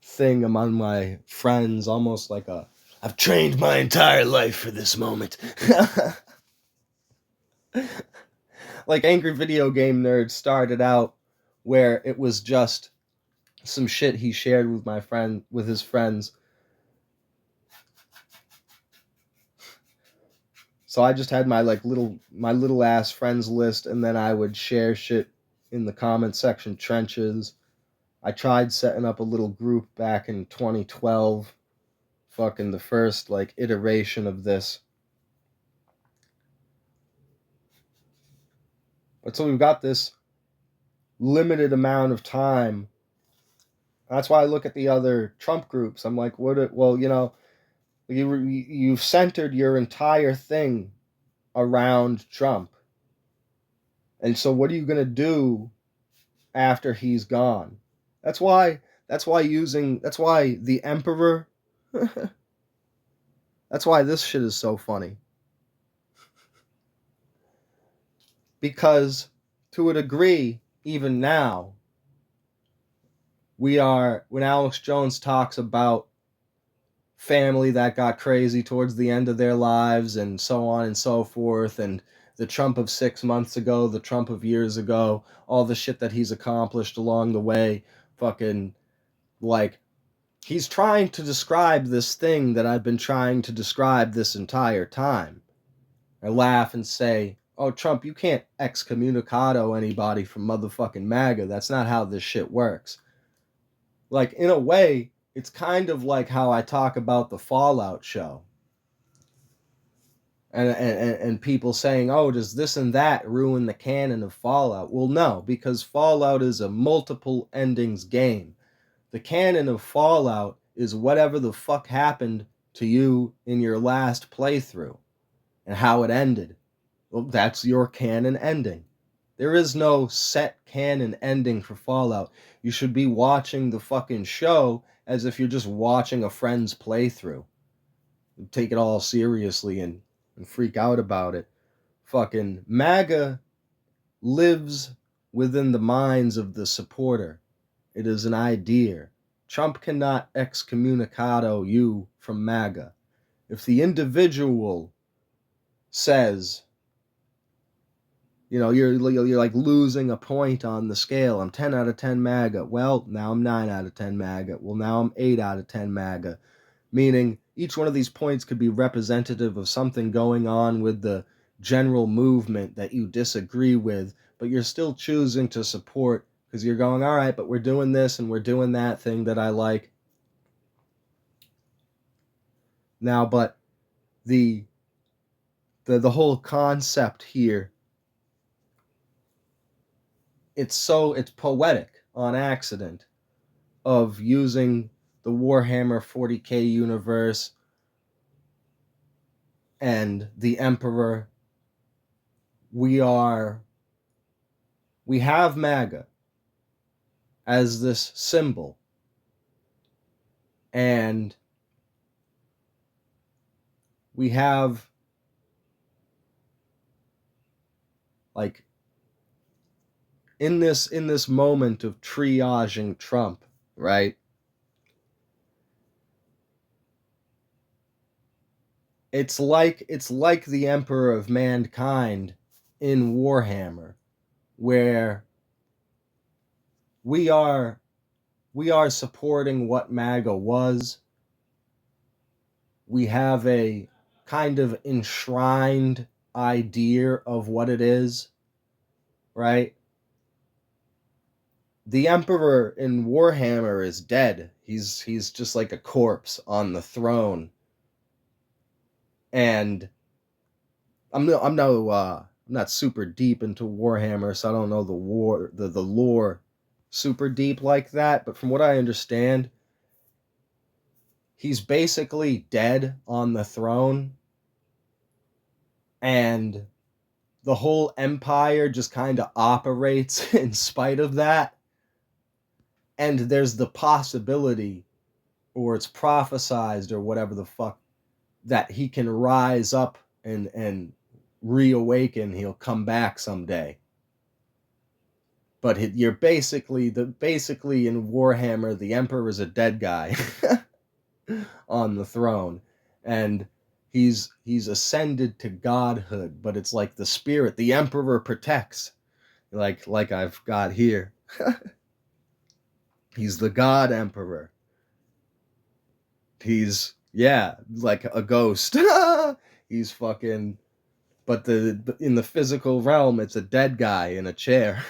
thing among my friends, almost like a I've trained my entire life for this moment. Like Angry Video Game Nerd started out where it was just some shit he shared with his friends. So I just had my little ass friends list, and then I would share shit in the comment section trenches. I tried setting up a little group back in 2012, fucking the first like iteration of this. But so we've got this limited amount of time. That's why I look at the other Trump groups. I'm like, well, you know, you've centered your entire thing around Trump. And so what are you going to do after he's gone? That's why the emperor that's why this shit is so funny. Because to a degree, even now, when Alex Jones talks about family that got crazy towards the end of their lives and so on and so forth, and the Trump of 6 months ago, the Trump of years ago, all the shit that he's accomplished along the way, fucking, like, he's trying to describe this thing that I've been trying to describe this entire time. I laugh and say, oh, Trump, you can't excommunicado anybody from motherfucking MAGA. That's not how this shit works. Like, in a way, it's kind of like how I talk about the Fallout show. And people saying, oh, does this and that ruin the canon of Fallout? Well, no, because Fallout is a multiple endings game. The canon of Fallout is whatever the fuck happened to you in your last playthrough and how it ended. Well, that's your canon ending. There is no set canon ending for Fallout. You should be watching the fucking show as if you're just watching a friend's playthrough. Take it all seriously and freak out about it. Fucking MAGA lives within the minds of the supporter. It is an idea. Trump cannot excommunicado you from MAGA. If the individual says, you know, you're like losing a point on the scale. I'm 10 out of 10 MAGA. Well, now I'm 9 out of 10 MAGA. Well, now I'm 8 out of 10 MAGA. Meaning each one of these points could be representative of something going on with the general movement that you disagree with, but you're still choosing to support because you're going, all right, but we're doing this and we're doing that thing that I like. Now, but the the whole concept here, it's poetic on accident of using the Warhammer 40K universe and the Emperor. We have MAGA as this symbol, and we have, like, in this moment of triaging Trump, right? It's like the Emperor of Mankind in Warhammer, where we are we are supporting what MAGA was. We have a kind of enshrined idea of what it is, right? The Emperor in Warhammer is dead. He's just like a corpse on the throne. And I'm not super deep into Warhammer, so I don't know the lore super deep like that, but from what I understand, he's basically dead on the throne, and the whole empire just kind of operates in spite of that. And there's the possibility, or it's prophesized, or whatever the fuck, that he can rise up and reawaken. He'll come back someday. But you're basically in Warhammer, the Emperor is a dead guy on the throne, and he's ascended to godhood. But it's like the spirit the Emperor protects, like I've got here. He's the God Emperor. He's, yeah, like a ghost. He's fucking, but in the physical realm, it's a dead guy in a chair.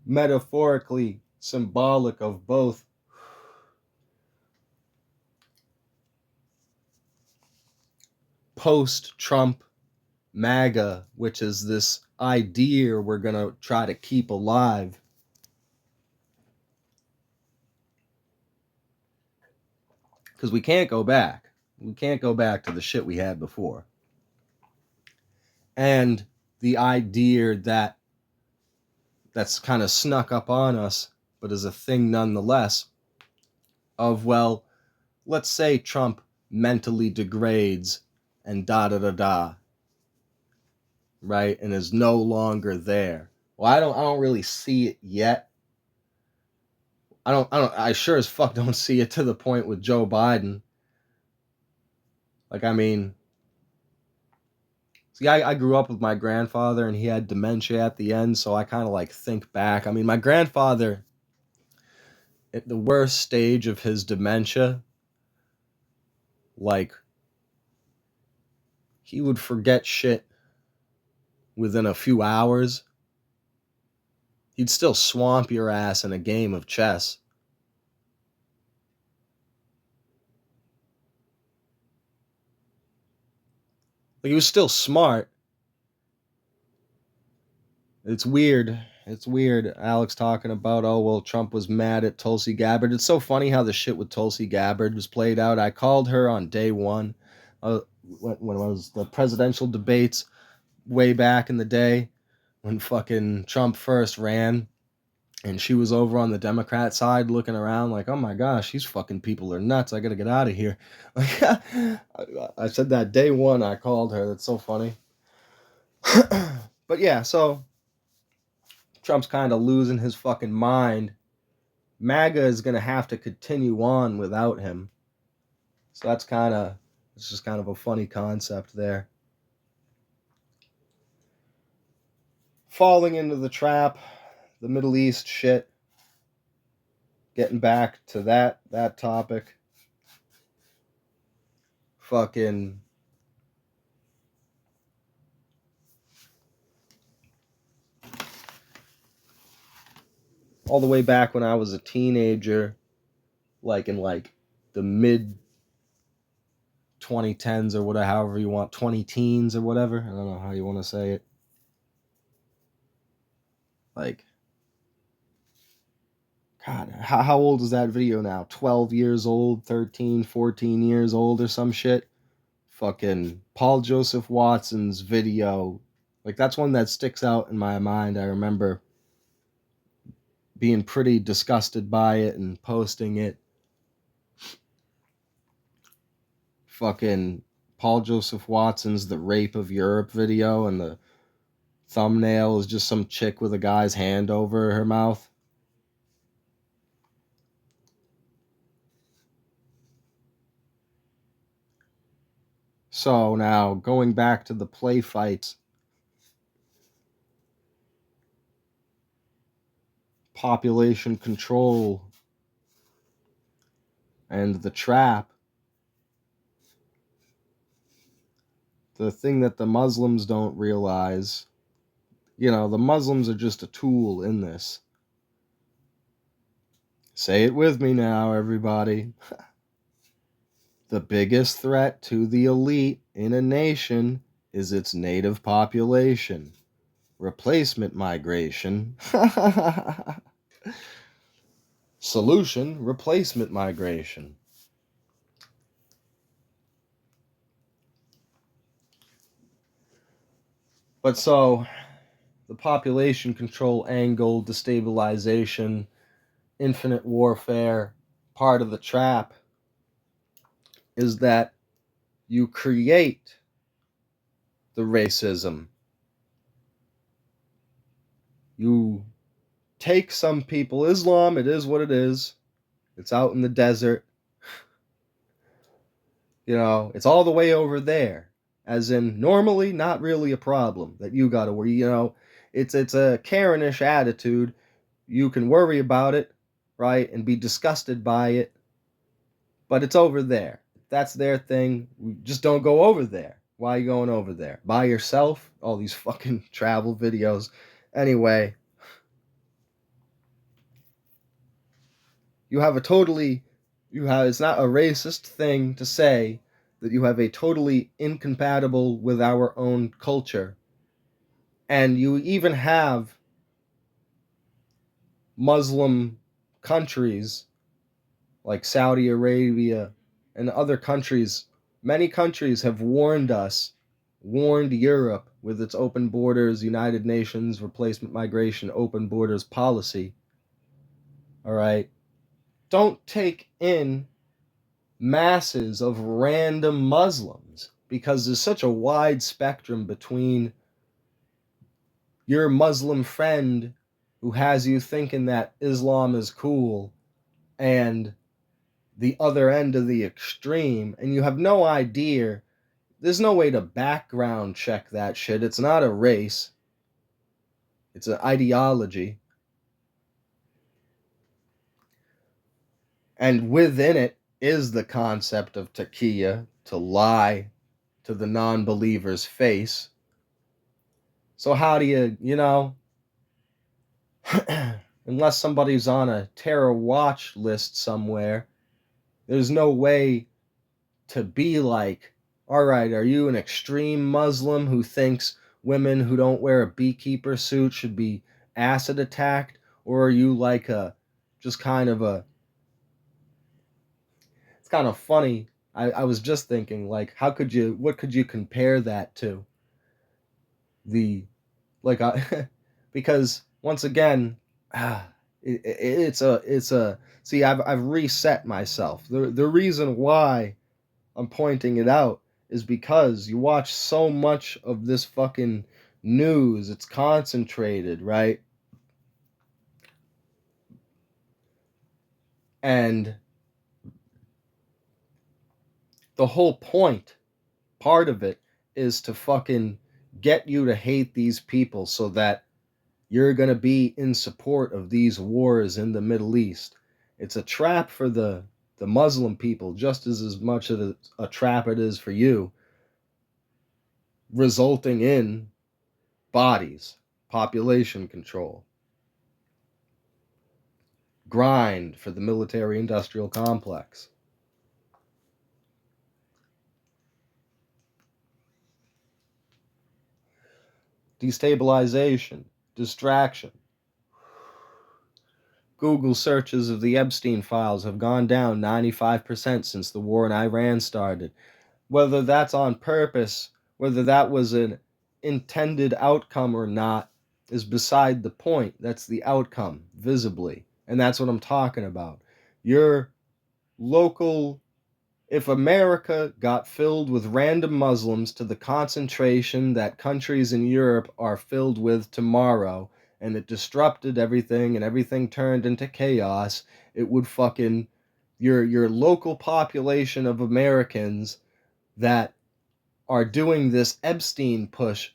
Metaphorically symbolic of both post-Trump MAGA, which is this idea we're going to try to keep alive, because we can't go back. We can't go back to the shit we had before. And the idea that's kind of snuck up on us, but is a thing nonetheless, of, well, let's say Trump mentally degrades and da da da da, right? And is no longer there. Well, I don't really see it yet. I sure as fuck don't see it to the point with Joe Biden. Like, I mean, see, I grew up with my grandfather, and he had dementia at the end, so I kind of like think back. I mean, my grandfather, at the worst stage of his dementia, like, he would forget shit within a few hours. He'd still swamp your ass in a game of chess. Like, he was still smart. It's weird. It's weird. Alex talking about, oh, well, Trump was mad at Tulsi Gabbard. It's so funny how the shit with Tulsi Gabbard was played out. I called her on day one, when it was the presidential debates way back in the day, when fucking Trump first ran. And she was over on the Democrat side looking around like, oh my gosh, these fucking people are nuts. I gotta get out of here. Like, I said that day one I called her. That's so funny. But yeah, so Trump's kind of losing his fucking mind. MAGA is going to have to continue on without him. So it's just kind of a funny concept there. Falling into the trap, the Middle East shit. Getting back to that topic. Fucking all the way back when I was a teenager, like in like the mid 2010s or whatever, however you want, 20 teens or whatever. I don't know how you want to say it. Like, God, how old is that video now? 12 years old, 13, 14 years old or some shit? Fucking Paul Joseph Watson's video. Like, that's one that sticks out in my mind. I remember being pretty disgusted by it and posting it. Fucking Paul Joseph Watson's The Rape of Europe video, and the thumbnail is just some chick with a guy's hand over her mouth. So now, going back to the play fights, population control, and the trap, the thing that the Muslims don't realize, the Muslims are just a tool in this. Say it with me now, everybody. The biggest threat to the elite in a nation is its native population. Replacement migration. Solution, replacement migration. But so, the population control angle, destabilization, infinite warfare, part of the trap is that you create the racism. You take some people, Islam, it is what it is. It's out in the desert. It's all the way over there. As in, normally, not really a problem that you gotta worry. It's a Karenish attitude. You can worry about it, right, and be disgusted by it, but it's over there. That's their thing. We just don't go over there. Why are you going over there? By yourself? All these fucking travel videos. Anyway, it's not a racist thing to say that you have a totally incompatible with our own culture. And you even have Muslim countries like Saudi Arabia and other countries. Many countries have warned Europe with its open borders, United Nations replacement migration, open borders policy. All right. Don't take in masses of random Muslims because there's such a wide spectrum between your Muslim friend who has you thinking that Islam is cool and the other end of the extreme, and you have no idea. There's no way to background check that shit. It's not a race. It's an ideology. And within it is the concept of taqiyya, to lie to the non-believer's face. So how do unless somebody's on a terror watch list somewhere, there's no way to be like, all right, are you an extreme Muslim who thinks women who don't wear a beekeeper suit should be acid attacked? Or are you like it's kind of funny. I was just thinking, like, what could you compare that to? Like, because once again, it's a, see, I've reset myself. The reason why I'm pointing it out is because you watch so much of this fucking news. It's concentrated, right? And the whole part of it, is to fucking get you to hate these people so that you're going to be in support of these wars in the Middle East. It's a trap for the Muslim people just as much of a trap it is for you, resulting in bodies, population control. grind for the military industrial complex. Destabilization, distraction. Google searches of the Epstein files have gone down 95% since the war in Iran started. Whether that's on purpose, whether that was an intended outcome or not, is beside the point. That's the outcome, visibly. And that's what I'm talking about. Your local, if America got filled with random Muslims to the concentration that countries in Europe are filled with tomorrow, and it disrupted everything and everything turned into chaos, it would fucking your local population of Americans that are doing this Epstein push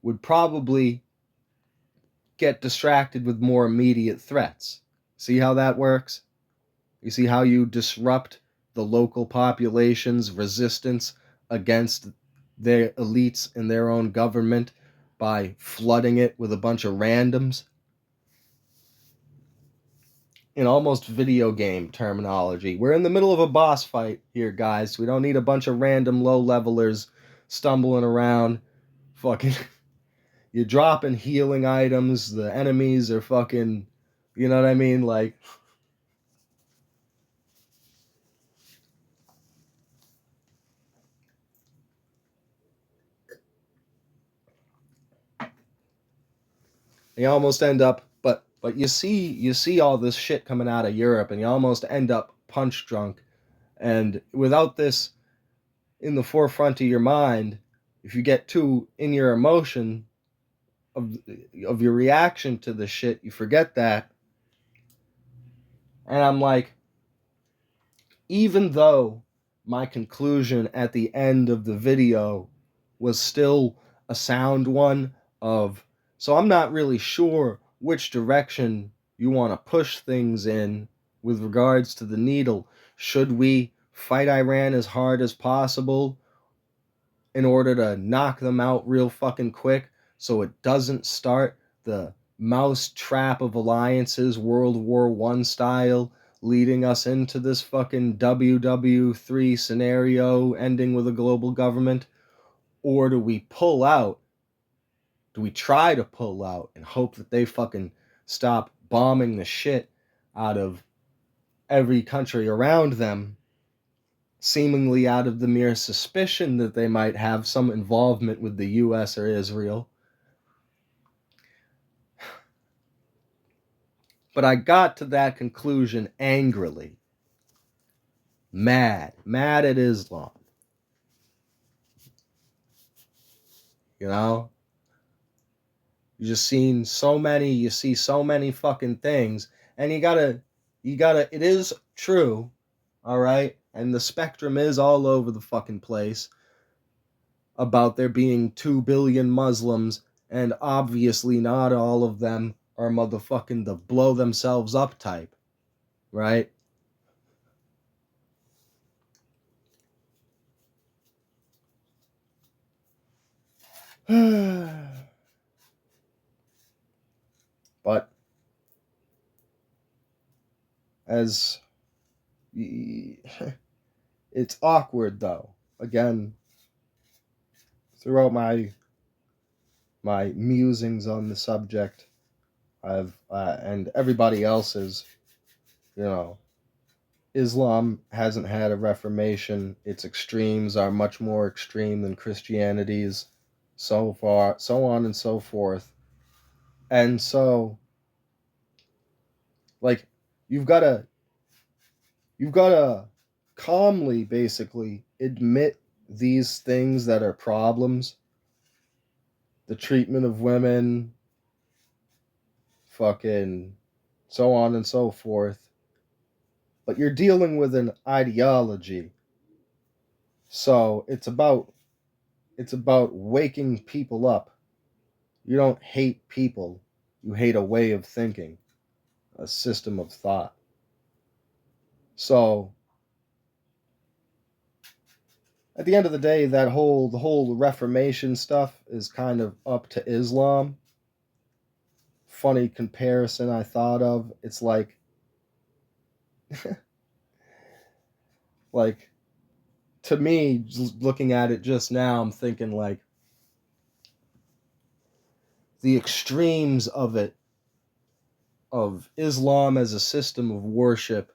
would probably get distracted with more immediate threats. See how that works? You see how you disrupt the local population's resistance against their elites in their own government by flooding it with a bunch of randoms? In almost video game terminology, we're in the middle of a boss fight here, guys. We don't need a bunch of random low levelers stumbling around. Fucking, you're dropping healing items. The enemies are fucking, you know what I mean? Like, you almost end up, but you see all this shit coming out of Europe, and you almost end up punch drunk. And without this in the forefront of your mind, if you get too in your emotion of of your reaction to the shit, you forget that. And I'm like, even though my conclusion at the end of the video was still a sound one of, so I'm not really sure which direction you want to push things in with regards to the needle. Should we fight Iran as hard as possible in order to knock them out real fucking quick so it doesn't start the mouse trap of alliances, World War I style, leading us into this fucking ww3 scenario ending with a global government? Or do we pull out? Do we try to pull out and hope that they fucking stop bombing the shit out of every country around them, seemingly out of the mere suspicion that they might have some involvement with the US or Israel? But I got to that conclusion angrily, mad at Islam. You know, you see so many fucking things, and you gotta. It is true, all right, and the spectrum is all over the fucking place about there being 2 billion Muslims, and obviously not all of them are motherfucking the blow themselves up type, right? But as it's awkward though. Again, throughout my musings on the subject, I've and everybody else's, you know, Islam hasn't had a reformation. Its extremes are much more extreme than Christianity's, so far, so on and so forth. And so, like, you've got to you've got to calmly, basically, admit these things that are problems. The treatment of women, fucking so on and so forth. But you're dealing with an ideology. So it's about waking people up. You don't hate people. You hate a way of thinking, a system of thought. So at the end of the day, the whole Reformation stuff is kind of up to Islam. Funny comparison I thought of. It's like Like, to me, looking at it just now, I'm thinking like the extremes of it, of Islam as a system of worship,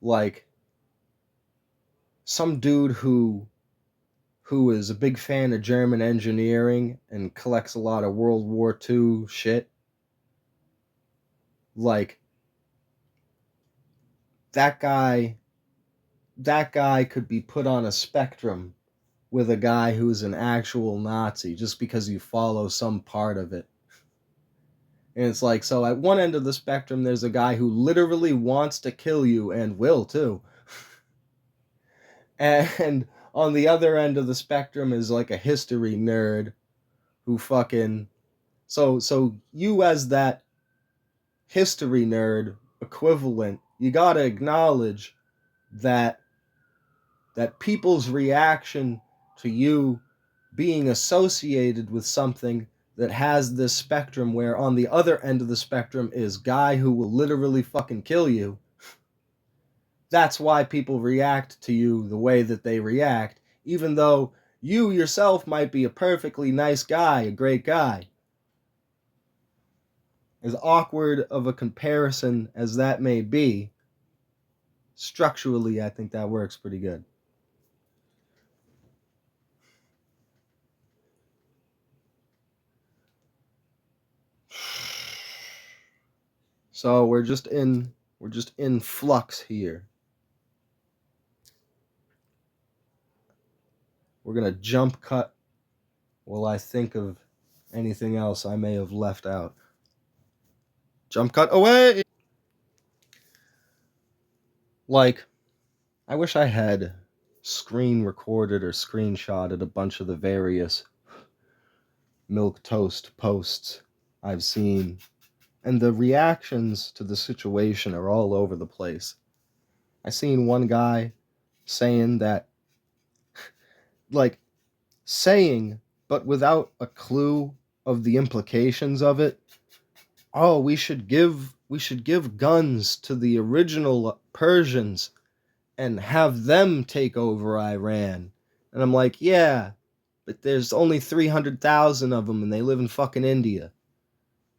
like some dude who is a big fan of German engineering and collects a lot of World War II shit, like that guy that guy could be put on a spectrum with a guy who's an actual Nazi just because you follow some part of it. And it's like, so at one end of the spectrum, there's a guy who literally wants to kill you and will too. And on the other end of the spectrum is like a history nerd who fucking. So you, as that history nerd equivalent, you gotta acknowledge that people's reaction to you being associated with something that has this spectrum, where on the other end of the spectrum is guy who will literally fucking kill you. That's why people react to you the way that they react, even though you yourself might be a perfectly nice guy, a great guy. As awkward of a comparison as that may be, structurally, I think that works pretty good. So we're just in flux here. We're gonna jump cut while I think of anything else I may have left out. Jump cut away! Like, I wish I had screen recorded or screenshotted a bunch of the various milk toast posts I've seen, and the reactions to the situation are all over the place. I seen one guy saying that, like, saying, but without a clue of the implications of it. Oh, we should give guns to the original Persians and have them take over Iran. And I'm like, yeah, but there's only 300,000 of them and they live in fucking India.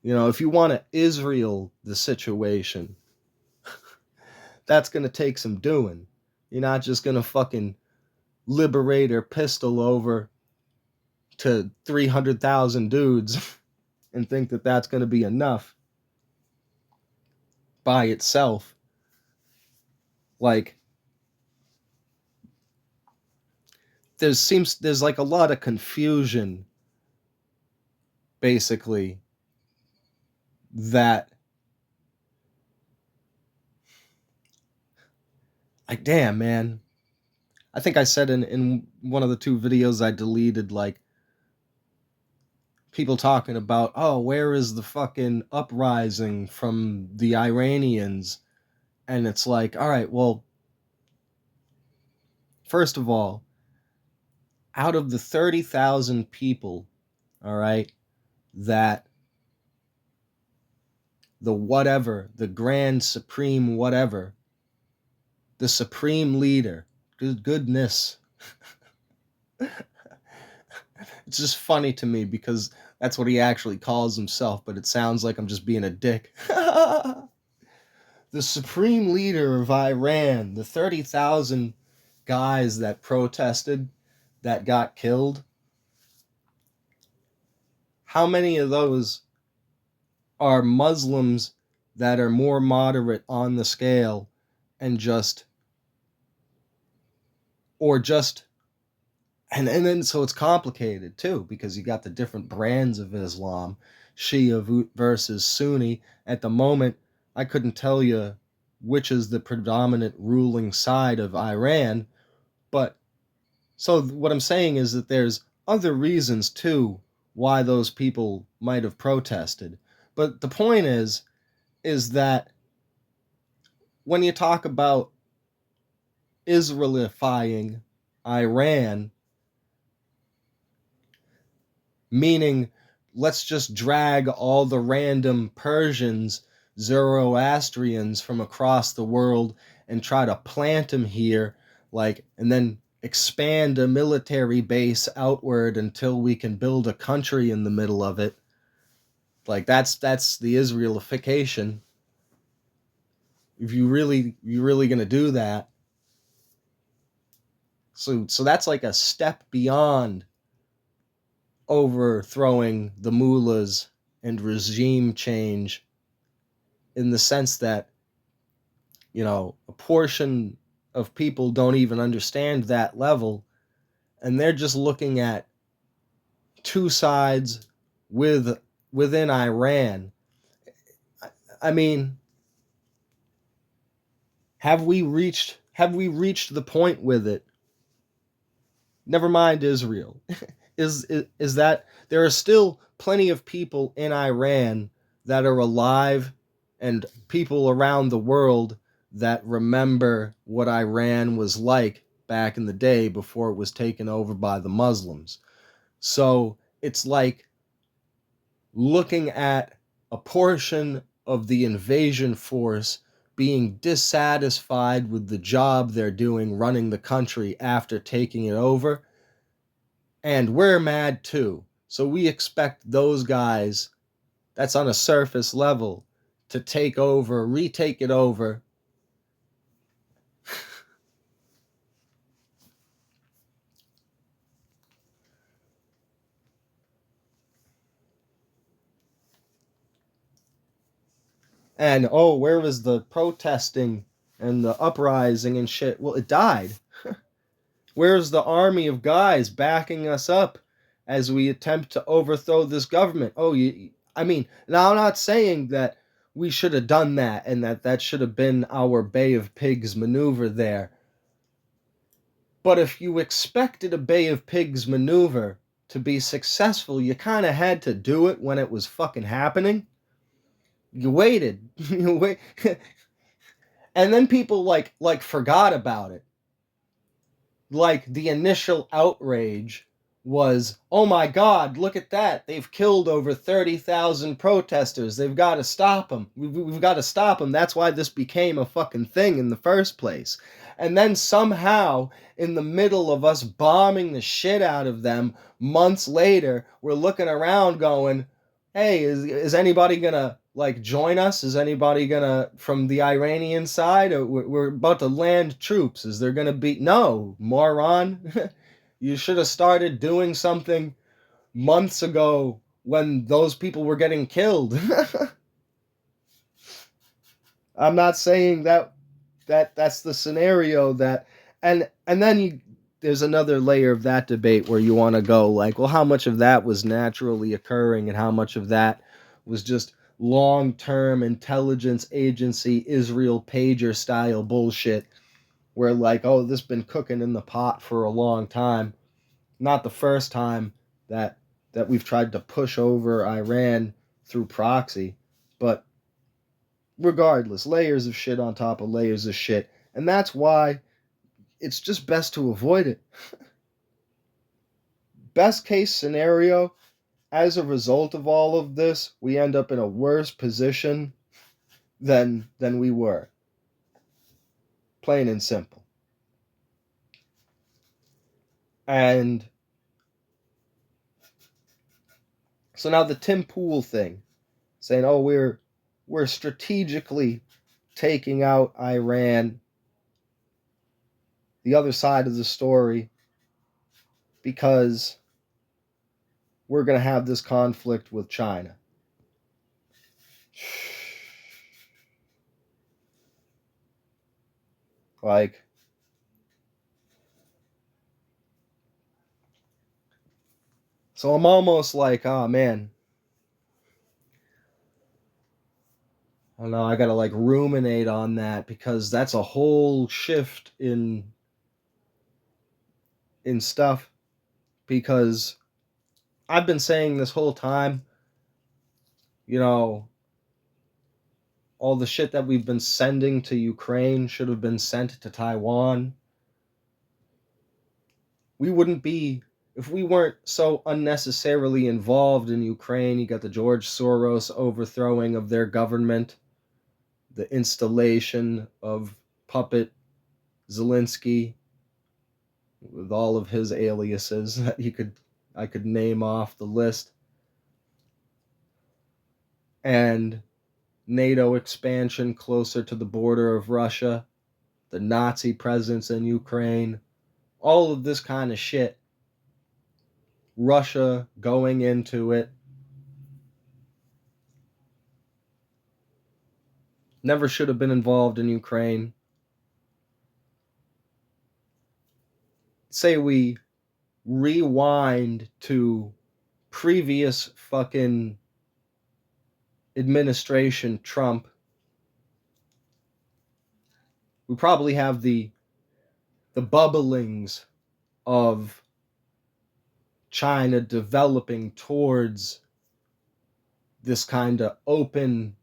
You know, if you want to Israel the situation, that's going to take some doing. You're not just going to fucking liberate or pistol over to 300,000 dudes and think that that's going to be enough by itself. Like, there's like a lot of confusion, basically, that, like, damn, man, I think I said in one of the two videos I deleted, like, people talking about, oh, where is the fucking uprising from the Iranians? And it's like, all right, well, first of all, out of the 30,000 people, all right, that the grand supreme whatever, the supreme leader, goodness. It's just funny to me because that's what he actually calls himself, but it sounds like I'm just being a dick. The supreme leader of Iran, the 30,000 guys that protested, that got killed, how many of those are Muslims that are more moderate on the scale and just and then so it's complicated too, because you got the different brands of Islam, Shia versus Sunni. At the moment, I couldn't tell you which is the predominant ruling side of Iran, but so what I'm saying is that there's other reasons too why those people might have protested. But the point is that when you talk about Israelifying Iran, meaning let's just drag all the random Persians Zoroastrians from across the world and try to plant them here, like, and then expand a military base outward until we can build a country in the middle of it. Like that's the Israelification. If you're really gonna do that. So that's like a step beyond overthrowing the mullahs and regime change, in the sense that, a portion of people don't even understand that level, and they're just looking at two sides within Iran. I mean, have we reached the point with it? Never mind Israel. Is that there are still plenty of people in Iran that are alive, and people around the world that remember what Iran was like back in the day before it was taken over by the Muslims. So it's like looking at a portion of the invasion force being dissatisfied with the job they're doing running the country after taking it over, and we're mad too. So we expect those guys, that's on a surface level, to take over, retake it over. And oh, where was the protesting and the uprising and shit? Well, it died. Where's the army of guys backing us up as we attempt to overthrow this government? Oh, I mean, now I'm not saying that we should have done that and that should have been our Bay of Pigs maneuver there. But if you expected a Bay of Pigs maneuver to be successful, you kind of had to do it when it was fucking happening. You waited. You wait. And then people like forgot about it. Like the initial outrage was, oh my God, look at that. They've killed over 30,000 protesters. They've got to stop them. We've got to stop them. That's why this became a fucking thing in the first place. And then somehow, in the middle of us bombing the shit out of them, months later, we're looking around going, hey, is anybody gonna like join us? Is anybody gonna from the Iranian side? We're about to land troops. Is there gonna be no moron? You should have started doing something months ago when those people were getting killed. I'm not saying that's the scenario that, and then there's another layer of that debate where you want to go like, well, how much of that was naturally occurring and how much of that was just long-term intelligence agency Israel pager style bullshit, where like, oh, this been cooking in the pot for a long time. Not the first time that we've tried to push over Iran through proxy, but regardless, layers of shit on top of layers of shit. And that's why it's just best to avoid it. Best case scenario, as a result of all of this, we end up in a worse position than we were. Plain and simple. And so now the Tim Pool thing, saying, oh, we're strategically taking out Iran, the other side of the story, because we're going to have this conflict with China. Like, so I'm almost like, oh man, I don't know, I gotta like ruminate on that, because that's a whole shift in stuff. Because I've been saying this whole time, you know, all the shit that we've been sending to Ukraine should have been sent to Taiwan. We wouldn't be, if we weren't so unnecessarily involved in Ukraine. You got the George Soros overthrowing of their government. the installation of puppet Zelensky with all of his aliases that I could name off the list, and NATO expansion closer to the border of Russia, the Nazi presence in Ukraine, all of this kind of shit. Russia going into it. Never should have been involved in Ukraine. Say we rewind to previous fucking administration Trump. We probably have the bubblings of China developing towards this kind of open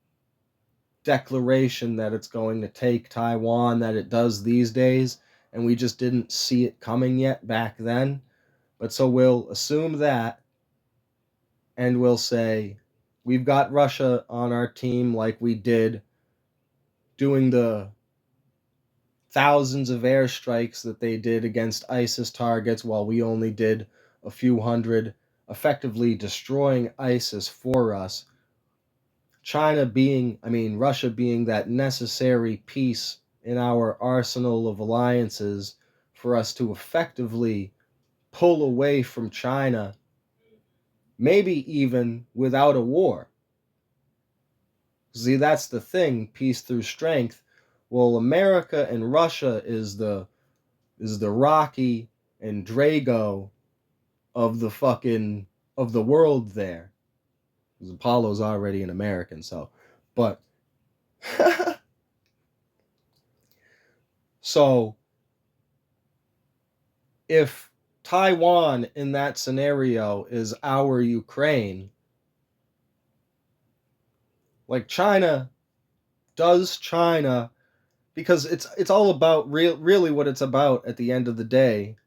declaration that it's going to take Taiwan that it does these days, and we just didn't see it coming yet back then. But so we'll assume that, and we'll say we've got Russia on our team like we did, doing the thousands of airstrikes that they did against ISIS targets while we only did a few hundred, effectively destroying ISIS for us. Russia being that necessary piece in our arsenal of alliances for us to effectively pull away from China, maybe even without a war. See, that's the thing, peace through strength. Well, America and Russia is the Rocky and Drago of the world there. Because Apollo's already an American, so but so if Taiwan in that scenario is our Ukraine, like China, because it's all about really what it's about at the end of the day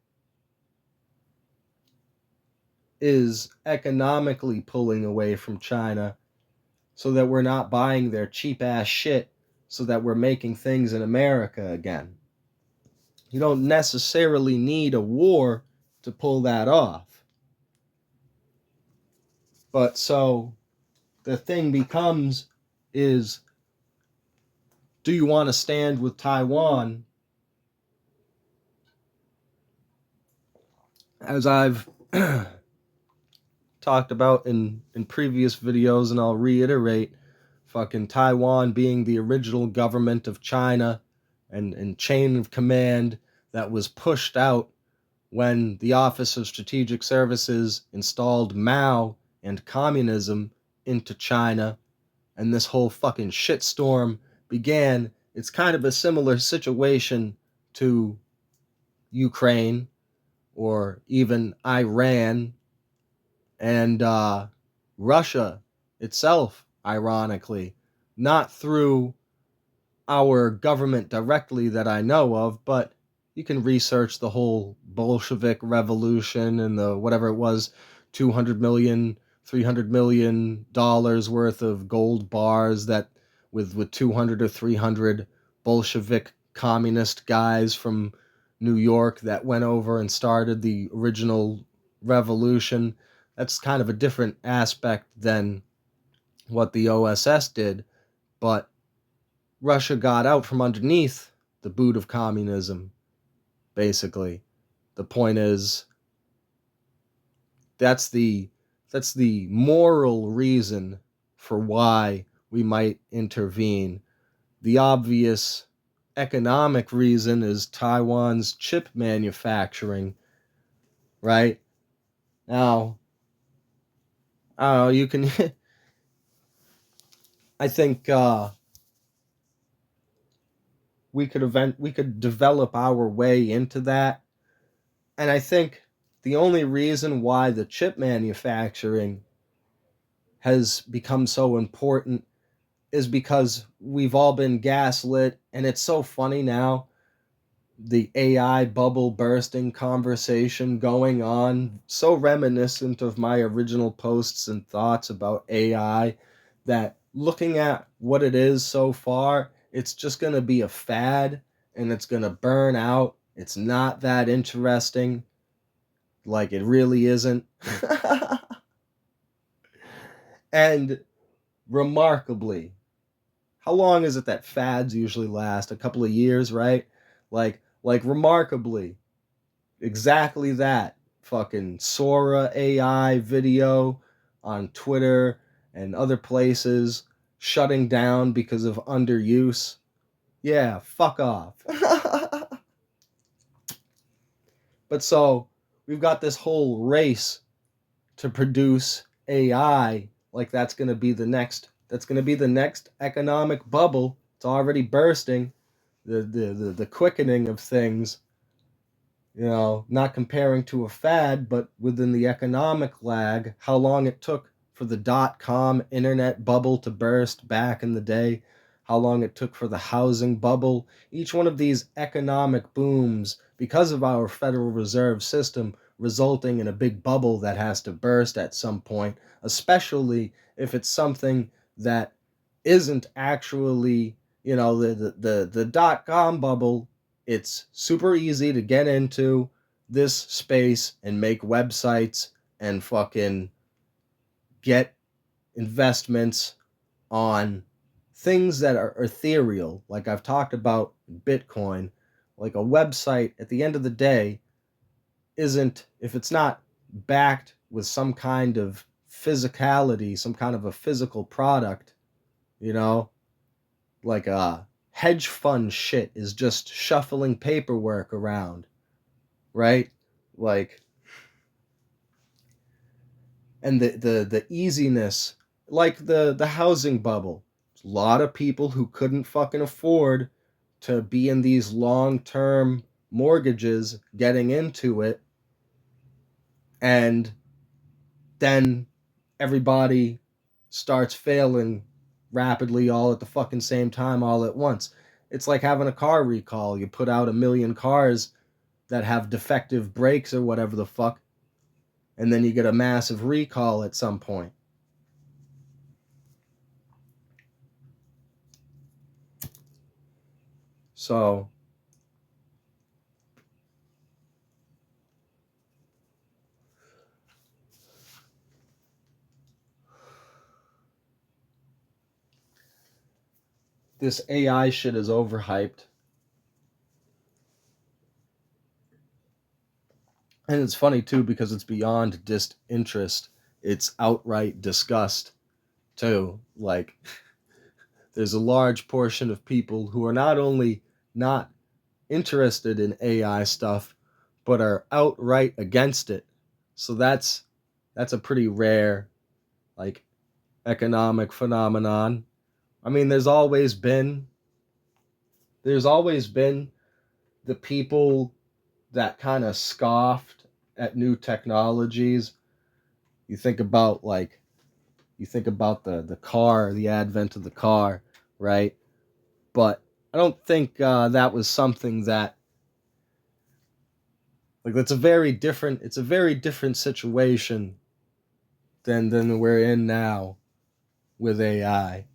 is economically pulling away from China so that we're not buying their cheap ass shit, so that we're making things in America again. You don't necessarily need a war to pull that off. But so the thing becomes is, do you want to stand with Taiwan? As I've talked about in previous videos, and I'll reiterate, fucking Taiwan being the original government of China and chain of command that was pushed out when the Office of Strategic Services installed Mao and communism into China, and this whole fucking shitstorm began. It's kind of a similar situation to Ukraine or even Iran and Russia itself, ironically, not through our government directly that I know of, but you can research the whole Bolshevik revolution and the whatever it was, 200 million, $300 million worth of gold bars that with 200 or 300 Bolshevik communist guys from New York that went over and started the original revolution. That's kind of a different aspect than what the OSS did, but Russia got out from underneath the boot of communism, basically. The point is, that's the moral reason for why we might intervene. The obvious economic reason is Taiwan's chip manufacturing, right? Now, I don't know, you can I think we could develop our way into that. And I think the only reason why the chip manufacturing has become so important is because we've all been gaslit, and it's so funny now, the AI bubble bursting conversation going on, so reminiscent of my original posts and thoughts about AI, that looking at what it is so far, it's just going to be a fad and it's going to burn out. It's not that interesting. Like, it really isn't. And remarkably, how long is it that fads usually last? A couple of years, right? Like remarkably, exactly that. Fucking Sora AI video on Twitter and other places shutting down because of underuse. Yeah, fuck off. But so we've got this whole race to produce AI, like that's going to be the next economic bubble. It's already bursting. The quickening of things, not comparing to a fad, but within the economic lag, how long it took for the .com internet bubble to burst back in the day, how long it took for the housing bubble. Each one of these economic booms, because of our Federal Reserve System, resulting in a big bubble that has to burst at some point, especially if it's something that isn't actually, the .com bubble. It's super easy to get into this space and make websites and fucking get investments on things that are ethereal, like I've talked about Bitcoin. Like, a website at the end of the day isn't, if it's not backed with some kind of physicality, some kind of a physical product, you know, like a hedge fund shit is just shuffling paperwork around, right? Like, and the easiness, like the housing bubble. A lot of people who couldn't fucking afford to be in these long-term mortgages getting into it, and then everybody starts failing rapidly all at the fucking same time all at once. It's like having a car recall. You put out 1,000,000 cars that have defective brakes or whatever the fuck, and then you get a massive recall at some point. So this AI shit is overhyped. And it's funny too because it's beyond disinterest. It's outright disgust too. Like, there's a large portion of people who are not only not interested in AI stuff, but are outright against it. So that's a pretty rare, like, economic phenomenon. I mean, there's always been the people that kind of scoffed at new technologies. You think about the car, the advent of the car, right? But I don't think that was something that, like, it's a very different situation than we're in now with AI.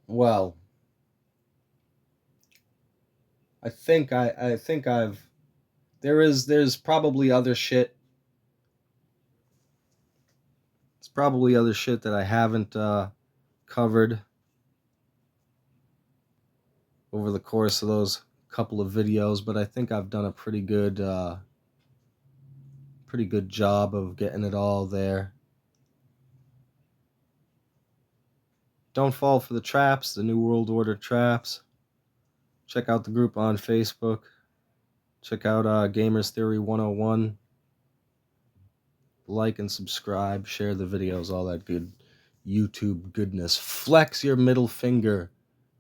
Well, I think there's probably other shit. It's probably other shit that I haven't covered over the course of those couple of videos, but I think I've done a pretty good job of getting it all there. Don't fall for the traps, the New World Order traps. Check out the group on Facebook. Check out Gamers Theory 101. Like and subscribe. Share the videos, all that good YouTube goodness. Flex your middle finger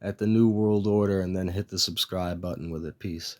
at the New World Order and then hit the subscribe button with it. Peace.